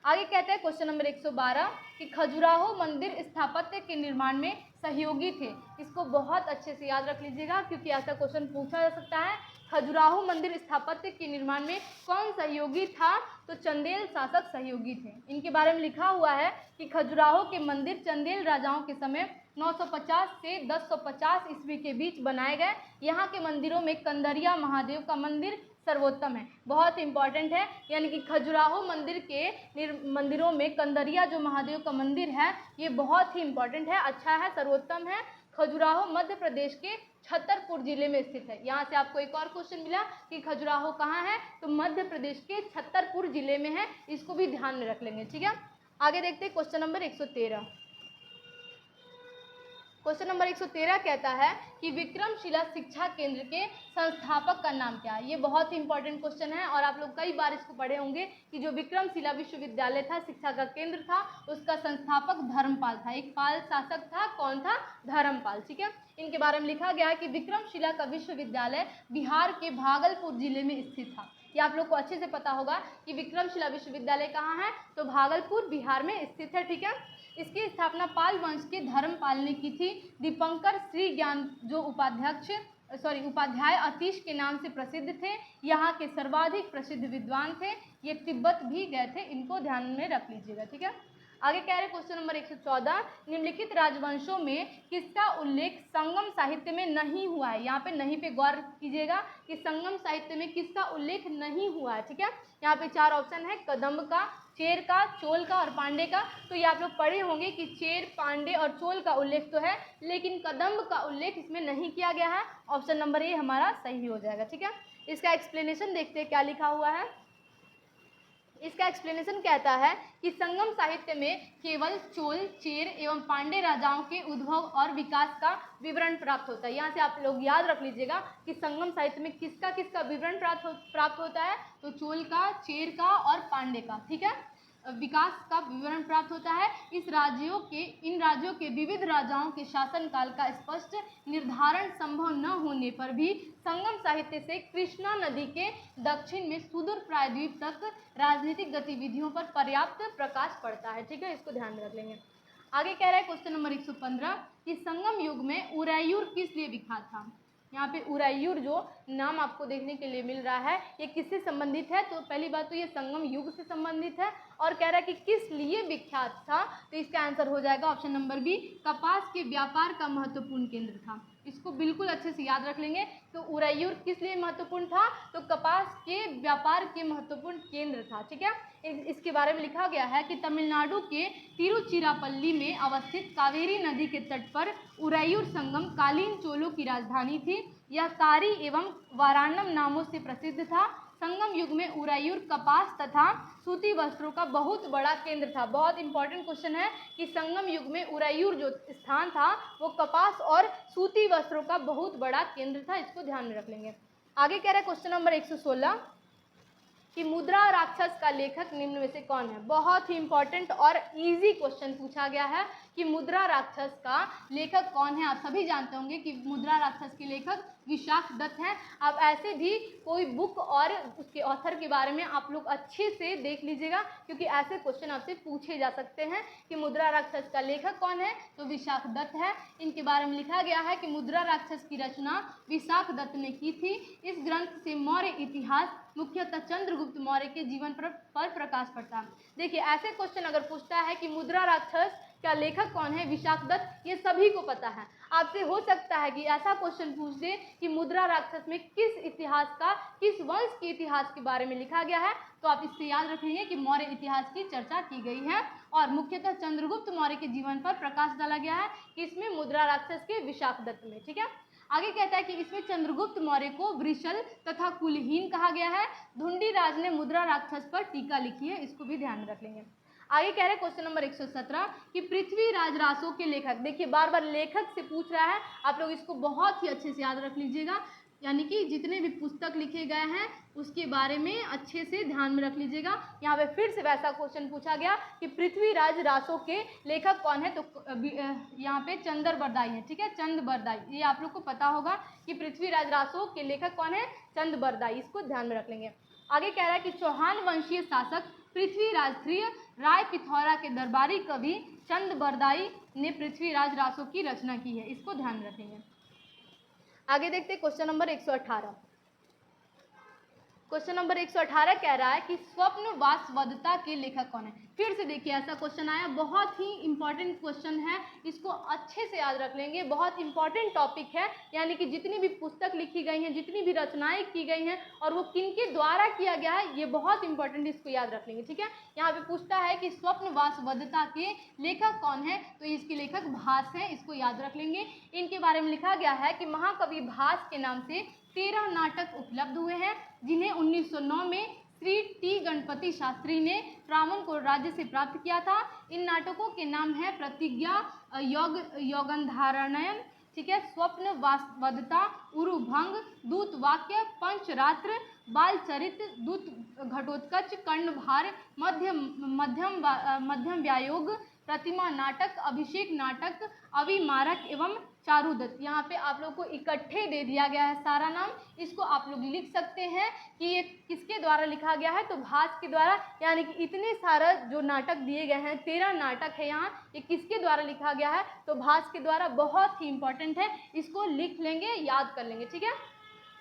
आगे कहते हैं क्वेश्चन नंबर 112 कि खजुराहो मंदिर स्थापत्य के निर्माण में सहयोगी थे। इसको बहुत अच्छे से याद रख लीजिएगा, क्योंकि ऐसा क्वेश्चन पूछा जा सकता है। खजुराहो मंदिर स्थापत्य के निर्माण में कौन सहयोगी था, तो चंदेल शासक सहयोगी थे। इनके बारे में लिखा हुआ है कि खजुराहो के मंदिर चंदेल राजाओं के समय 950 से 1050 ईस्वी के बीच बनाए गए। यहाँ के मंदिरों में कंदरिया महादेव का मंदिर सर्वोत्तम है, बहुत इंपॉर्टेंट है। यानी कि खजुराहो मंदिर के मंदिरों में कंदरिया जो महादेव का मंदिर है, ये बहुत ही इंपॉर्टेंट है, अच्छा है, सर्वोत्तम है। खजुराहो मध्य प्रदेश के छतरपुर जिले में स्थित है। यहाँ से आपको एक और क्वेश्चन मिला कि खजुराहो कहाँ है, तो मध्य प्रदेश के छतरपुर जिले में है, इसको भी ध्यान में रख लेंगे। ठीक है, आगे देखते हैं क्वेश्चन नंबर 113। क्वेश्चन नंबर 113 कहता है कि विक्रमशिला शिक्षा केंद्र के संस्थापक का नाम क्या है। ये बहुत ही इंपॉर्टेंट क्वेश्चन है, और आप लोग कई बार इसको पढ़े होंगे कि जो विक्रमशिला विश्वविद्यालय था, शिक्षा का केंद्र था, उसका संस्थापक धर्मपाल था। एक पाल शासक था, कौन था, धर्मपाल। ठीक है, इनके बारे में लिखा गया है कि विक्रमशिला का विश्वविद्यालय बिहार के भागलपुर जिले में स्थित था। ये आप लोग को अच्छे से पता होगा कि विक्रमशिला विश्वविद्यालय कहाँ है, तो भागलपुर बिहार में स्थित है। ठीक है, इसकी स्थापना पाल वंश के धर्मपाल ने की थी। दीपंकर श्री ज्ञान जो उपाध्याय अतीश के नाम से प्रसिद्ध थे, यहाँ के सर्वाधिक प्रसिद्ध विद्वान थे। ये तिब्बत भी गए थे, इनको ध्यान में रख लीजिएगा। ठीक है, आगे कह रहे क्वेश्चन नंबर 114, निम्नलिखित राजवंशों में किसका उल्लेख संगम साहित्य में नहीं हुआ है। यहाँ पे नहीं पे गौर कीजिएगा कि संगम साहित्य में किसका उल्लेख नहीं हुआ है। ठीक है, यहाँ पे 4 ऑप्शन है, कदम्ब का, चेर का, चोल का और पांडे का। तो ये आप लोग पढ़े होंगे कि चेर, पांडे और चोल का उल्लेख तो है, लेकिन कदम्ब का उल्लेख इसमें नहीं किया गया है। ऑप्शन नंबर ए हमारा सही हो जाएगा। ठीक है, इसका एक्सप्लेनेशन देखते हैं क्या लिखा हुआ है। इसका एक्सप्लेनेशन कहता है कि संगम साहित्य में केवल चोल, चेर एवं पांडे राजाओं के उद्भव और विकास का विवरण प्राप्त होता है। यहाँ से आप लोग याद रख लीजिएगा कि संगम साहित्य में किसका किसका विवरण प्राप्त होता है, तो चोल का, चेर का और पांडे का। ठीक है, विकास का विवरण प्राप्त होता है। इन राज्यों के विविध राजाओं के शासनकाल का स्पष्ट निर्धारण संभव न होने पर भी संगम साहित्य से कृष्णा नदी के दक्षिण में सुदूर प्रायद्वीप तक राजनीतिक गतिविधियों पर पर्याप्त प्रकाश पड़ता है। ठीक है, इसको ध्यान में रख लेंगे। आगे कह रहा है क्वेश्चन नंबर 115 कि संगम युग में उरायूर किस लिए विख्यात था। यहाँ पे उरायूर जो नाम आपको देखने के लिए मिल रहा है, ये किससे संबंधित है, तो पहली बात तो ये संगम युग से संबंधित है, और कह रहा है कि किस लिए विख्यात था, तो इसका आंसर हो जाएगा ऑप्शन नंबर बी, कपास के व्यापार का महत्वपूर्ण केंद्र था। इसको बिल्कुल अच्छे से याद रख लेंगे। तो उरायूर किस लिए महत्वपूर्ण था, तो कपास के व्यापार के महत्वपूर्ण केंद्र था। ठीक है, इसके बारे में लिखा गया है कि तमिलनाडु के तिरुचिरापल्ली में अवस्थित कावेरी नदी के तट पर उरायूर संगम कालीन चोलों की राजधानी थी। यह कारी एवं वाराणम नामों से प्रसिद्ध था। संगम युग में उरायूर कपास तथा सूती वस्त्रों का बहुत बड़ा केंद्र था। बहुत इंपॉर्टेंट क्वेश्चन है कि संगम युग में उरायूर जो स्थान था वो कपास और सूती वस्त्रों का बहुत बड़ा केंद्र था। इसको ध्यान में रख लेंगे। आगे कह रहा है क्वेश्चन नंबर 116 कि मुद्रा राक्षस का लेखक निम्न में से कौन है? बहुत ही इंपॉर्टेंट और इजी क्वेश्चन पूछा गया है कि मुद्रा राक्षस का लेखक कौन है। आप सभी जानते होंगे कि मुद्रा राक्षस के लेखक विशाख दत्त हैं। आप ऐसे भी कोई बुक और उसके ऑथर के बारे में आप लोग अच्छे से देख लीजिएगा, क्योंकि ऐसे क्वेश्चन आपसे पूछे जा सकते हैं कि मुद्रा राक्षस का लेखक कौन है, तो विशाख दत्त है। इनके बारे में लिखा गया है कि मुद्रा राक्षस की रचना विशाख दत्त ने की थी। इस ग्रंथ से मौर्य इतिहास मुख्यतः चंद्रगुप्त मौर्य के जीवन पर प्रकाश पड़ता है। देखिए, ऐसे क्वेश्चन अगर पूछता है कि मुद्रा राक्षस का लेखक कौन है, विशाख दत्त, ये सभी को पता है। आपसे हो सकता है कि ऐसा क्वेश्चन पूछ दे कि मुद्रा राक्षस में किस इतिहास का, किस वंश के इतिहास के बारे में लिखा गया है, तो आप इससे याद रखेंगे कि मौर्य इतिहास की चर्चा की गई है और मुख्यतः चंद्रगुप्त मौर्य के जीवन पर प्रकाश डाला गया है। इसमें मुद्रा राक्षस के विशाख दत्त में, ठीक है। आगे कहता है कि इसमें चंद्रगुप्त मौर्य को वृषल तथा कुलहीन कहा गया है। ढुंडीराज ने मुद्रा राक्षस पर टीका लिखी है, इसको भी ध्यान में रख लेंगे। आगे कह रहे हैं क्वेश्चन नंबर 117 कि पृथ्वीराज रासो के लेखक। देखिए, बार बार लेखक से पूछ रहा है, आप लोग इसको बहुत ही अच्छे से याद रख लीजिएगा, यानी कि जितने भी पुस्तक लिखे गए हैं उसके बारे में अच्छे से ध्यान में रख लीजिएगा। यहाँ पे फिर से वैसा क्वेश्चन पूछा गया कि पृथ्वीराज रासो के लेखक कौन है, तो यहाँ पे चंद्र बरदाई है, ठीक है, चंद बरदाई। ये आप लोग को पता होगा कि पृथ्वीराज रासो के लेखक कौन है, चंद बरदाई, इसको ध्यान में रख लेंगे। आगे कह रहा है कि चौहान वंशीय शासक पृथ्वीराज राय पिथौरा के दरबारी कवि चंद बरदाई ने पृथ्वीराज रासो की रचना की है, इसको ध्यान में रखेंगे। आगे देखते हैं क्वेश्चन नंबर 118। क्वेश्चन नंबर 118 कह रहा है कि स्वप्न वासवदता के लेखक कौन है। फिर से देखिए, ऐसा क्वेश्चन आया, बहुत ही इंपॉर्टेंट क्वेश्चन है, इसको अच्छे से याद रख लेंगे। बहुत इंपॉर्टेंट टॉपिक है, यानी कि जितनी भी पुस्तक लिखी गई हैं, जितनी भी रचनाएं की गई हैं और वो किनके द्वारा किया गया है, ये बहुत इंपॉर्टेंट, इसको याद रख लेंगे, ठीक है। यहाँ पे पूछता है कि स्वप्न वासवदता के लेखक कौन है, तो इसके लेखक भास हैं, इसको याद रख लेंगे। इनके बारे में लिखा गया है कि महाकवि भास के नाम से 13 नाटक उपलब्ध हुए हैं, जिन्हें 1909 में श्री टी गणपति शास्त्री ने त्रावणकोर राज्य से प्राप्त किया था। इन नाटकों के नाम है प्रतिज्ञा, योगंधारणयन, ठीक है, स्वप्न वासवदता, उरुभंग, दूत वाक्य, पंचरात्र, बालचरित, दूत घटोत्कच, कर्णभार, मध्यम व्यायोग, प्रतिमा नाटक, अभिषेक नाटक, अविमारक एवं चारुदत्त। यहाँ पे आप लोग को इकट्ठे दे दिया गया है सारा नाम, इसको आप लोग लिख सकते हैं कि ये किसके द्वारा लिखा गया है, तो भास के द्वारा। यानी कि इतने सारा जो नाटक दिए गए हैं, 13 नाटक है यहाँ, ये किसके द्वारा लिखा गया है, तो भास के द्वारा। बहुत ही इंपॉर्टेंट है, इसको लिख लेंगे, याद कर लेंगे, ठीक है।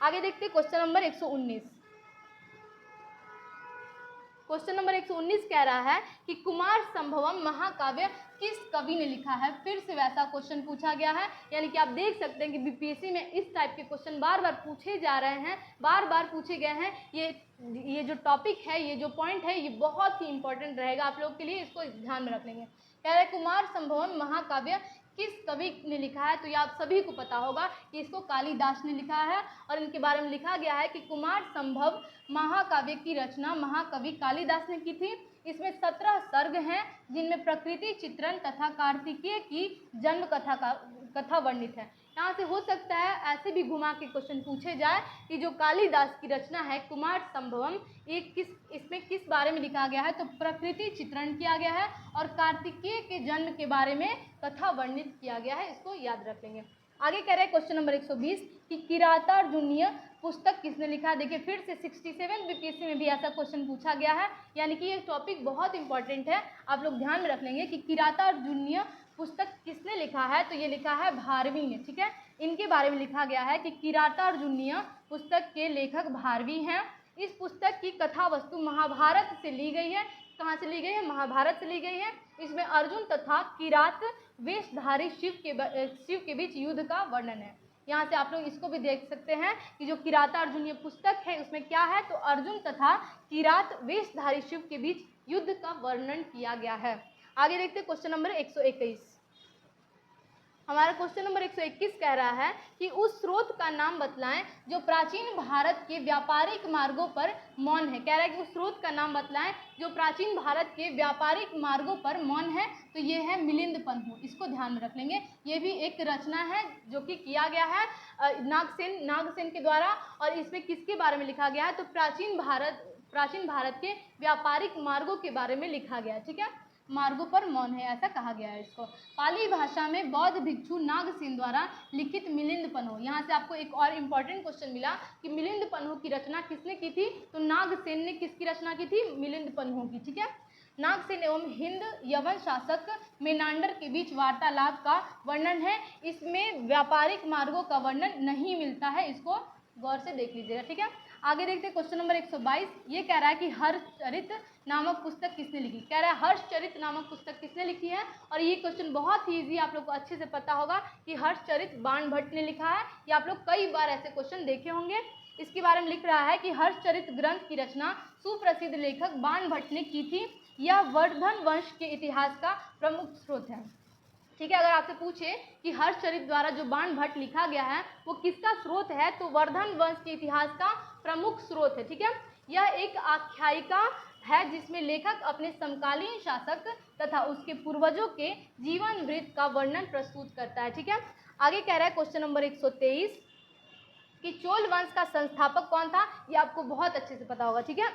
आगे देखते हैं क्वेश्चन नंबर 119। क्वेश्चन नंबर 119 कह रहा है कि कुमार संभवम महाकाव्य किस कवि ने लिखा है। फिर से वैसा क्वेश्चन पूछा गया है, यानी कि आप देख सकते हैं कि बीपीएससी में इस टाइप के क्वेश्चन बार बार पूछे जा रहे हैं, बार बार पूछे गए हैं। ये जो टॉपिक है, ये जो पॉइंट है, ये बहुत ही इंपॉर्टेंट रहेगा आप लोग के लिए, इसको ध्यान में रख लेंगे। कह रहे कुमार संभवम महाकाव्य किस कवि ने लिखा है, तो ये आप सभी को पता होगा कि इसको कालिदास ने लिखा है। और इनके बारे में लिखा गया है कि कुमार संभव महाकाव्य की रचना महाकवि कालिदास ने की थी। इसमें 17 सर्ग हैं, जिनमें प्रकृति चित्रण तथा कार्तिकेय की जन्म कथा वर्णित है। यहाँ से हो सकता है ऐसे भी घुमा के क्वेश्चन पूछे जाए कि जो कालिदास की रचना है कुमार संभवम, इसमें किस बारे में लिखा गया है, तो प्रकृति चित्रण किया गया है और कार्तिकेय के जन्म के बारे में कथा वर्णित किया गया है, इसको याद रख लेंगे। आगे कह रहे हैं क्वेश्चन नंबर 120 कि किरातार्जुनीय पुस्तक किसने लिखा है। देखिए, फिर से 67 बीपीएससी में भी ऐसा क्वेश्चन पूछा गया है, यानी कि ये टॉपिक बहुत इंपॉर्टेंट है, आप लोग ध्यान में रख लेंगे कि किरातार्जुनीय पुस्तक किसने लिखा है, तो ये लिखा है भारवी ने, ठीक है। इनके बारे में लिखा गया है कि किरातार्जुनीय पुस्तक के लेखक भारवी हैं। इस पुस्तक की कथा वस्तु महाभारत से ली गई है। कहाँ से ली गई है, महाभारत से ली गई है। इसमें अर्जुन तथा किरात वेशधारी शिव के बीच युद्ध का वर्णन है। यहाँ से आप लोग इसको भी देख सकते हैं कि जो किरातार्जुनीय पुस्तक है उसमें क्या है, तो अर्जुन तथा किरात वेशधारी शिव के बीच युद्ध का वर्णन किया गया है। आगे देखते हैं क्वेश्चन नंबर 121। हमारा क्वेश्चन नंबर 121 कह रहा है कि उस स्रोत का नाम बतलाएं जो प्राचीन भारत के व्यापारिक मार्गों पर मौन है। कह रहा है कि उस स्रोत का नाम बतलाएं जो प्राचीन भारत के व्यापारिक मार्गों पर मौन है, तो ये है मिलिंद पन्हु, इसको ध्यान में रख लेंगे। ये भी एक रचना है जो कि किया गया है नागसेन के द्वारा। और इसमें किसके बारे में लिखा गया है, तो प्राचीन भारत प्राचीन भारत के व्यापारिक मार्गों के बारे में लिखा गया है। ठीक है, मार्गों पर मौन है, ऐसा कहा गया है इसको। पाली भाषा में बौद्ध भिक्षु नागसेन द्वारा लिखित मिलिंद पन्हो, यहाँ से आपको एक और इम्पॉर्टेंट क्वेश्चन मिला कि मिलिंद पन्हो की रचना किसने की थी, तो नागसेन ने किसकी रचना की थी, मिलिंद पन्हो की। ठीक है, नागसेन एवं हिंद यवन शासक मेनांडर के बीच वार्तालाप का वर्णन है, इसमें व्यापारिक मार्गों का वर्णन नहीं मिलता है, इसको गौर से देख लीजिएगा। ठीक है, आगे देखते हैं क्वेश्चन नंबर 122। ये कह रहा है कि हर्षचरित नामक पुस्तक किसने लिखी, कह रहा है हर्षचरित नामक पुस्तक किसने लिखी है। और ये क्वेश्चन बहुत ही ईजी, आप लोग को अच्छे से पता होगा कि हर्षचरित बाणभट्ट ने लिखा है। ये आप लोग कई बार ऐसे क्वेश्चन देखे होंगे। इसके बारे में लिख रहा है कि हर्षचरित ग्रंथ की रचना सुप्रसिद्ध लेखक बाणभट्ट ने की थी, यह वर्धन वंश के इतिहास का प्रमुख स्रोत है। ठीक है, अगर आपसे पूछे कि हर्षचरित द्वारा जो बाणभट्ट लिखा गया है वो किसका स्रोत है, तो वर्धन वंश के इतिहास का प्रमुख स्रोत है। ठीक है, यह एक आख्यायिका है जिसमें लेखक अपने समकालीन शासक तथा उसके पूर्वजों के जीवन वृत्त का वर्णन प्रस्तुत करता है। ठीक है, आगे कह रहा है क्वेश्चन नंबर 123 कि चोल वंश का संस्थापक कौन था, ये आपको बहुत अच्छे से पता होगा। ठीक है,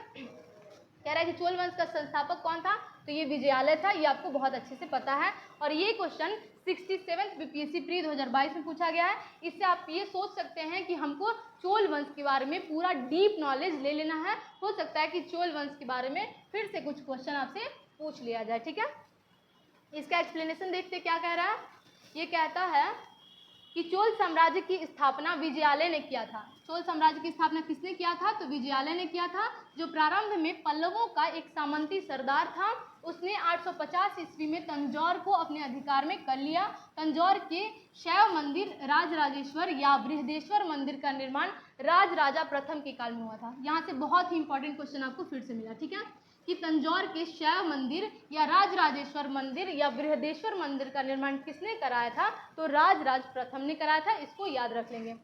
कह रहा है कि चोल वंश का संस्थापक कौन था, तो ये विजयालय था, ये आपको बहुत अच्छे से पता है। और ये क्वेश्चन 67 बीपीएससी प्री 2022 में पूछा गया है। इससे आप ये सोच सकते हैं कि हमको चोल वंश के बारे में पूरा डीप नॉलेज ले लेना है, हो सकता है कि चोल वंश के बारे में फिर से कुछ क्वेश्चन आपसे पूछ लिया जाए। ठीक है, इसका एक्सप्लेनेशन देखते क्या कह रहा है। ये कहता है कि चोल साम्राज्य की स्थापना विजयालय ने किया था। चोल साम्राज्य की स्थापना किसने किया था, तो विजयालय ने किया था, जो प्रारंभ में पल्लवों का एक सामंती सरदार था। उसने 850 ईस्वी में तंजौर को अपने अधिकार में कर लिया। तंजौर के शैव मंदिर राजराजेश्वर या बृहदेश्वर मंदिर का निर्माण राजराजा प्रथम के काल में हुआ था। यहाँ से बहुत ही इंपॉर्टेंट क्वेश्चन आपको फिर से मिला। ठीक है, कि तंजौर के शैव मंदिर या राजराजेश्वर मंदिर या बृहदेश्वर मंदिर का निर्माण किसने कराया था, तो राजराज प्रथम ने कराया था, इसको याद रख लेंगे।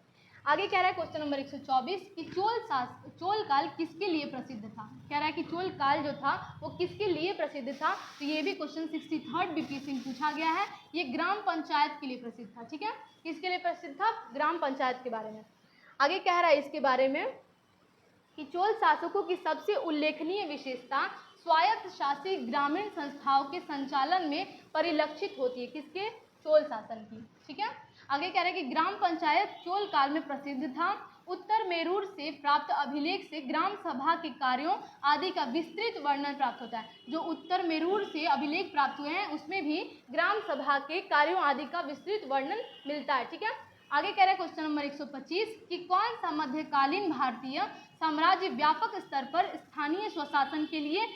आगे कह रहा है क्वेश्चन नंबर 124 कि चोल काल किसके लिए प्रसिद्ध था। कह रहा है कि चोल काल जो था वो किसके लिए प्रसिद्ध था, तो ये भी क्वेश्चन 63 बीपीएससी में पूछा गया है। ये ग्राम पंचायत के लिए प्रसिद्ध था। ठीक है, किसके लिए प्रसिद्ध था, ग्राम पंचायत के बारे में। आगे कह रहा है इसके बारे में कि चोल शासकों की सबसे उल्लेखनीय विशेषता स्वायत्त शासी ग्रामीण संस्थाओं के संचालन में परिलक्षित होती है, किसके, चोल शासन की। ठीक है, आगे कह रहे हैं कि ग्राम पंचायत चोल काल में प्रसिद्ध था। उत्तर मेरूर से प्राप्त अभिलेख से ग्राम सभा के कार्यों आदि का विस्तृत वर्णन प्राप्त होता है। जो उत्तर मेरूर से अभिलेख प्राप्त हुए हैं उसमें भी ग्राम सभा के कार्यों आदि का विस्तृत वर्णन मिलता है। ठीक है, आगे कह रहे हैं क्वेश्चन नंबर 125 कि कौन सा मध्यकालीन भारतीय साम्राज्य व्यापक स्तर पर स्थानीय स्वशासन के लिए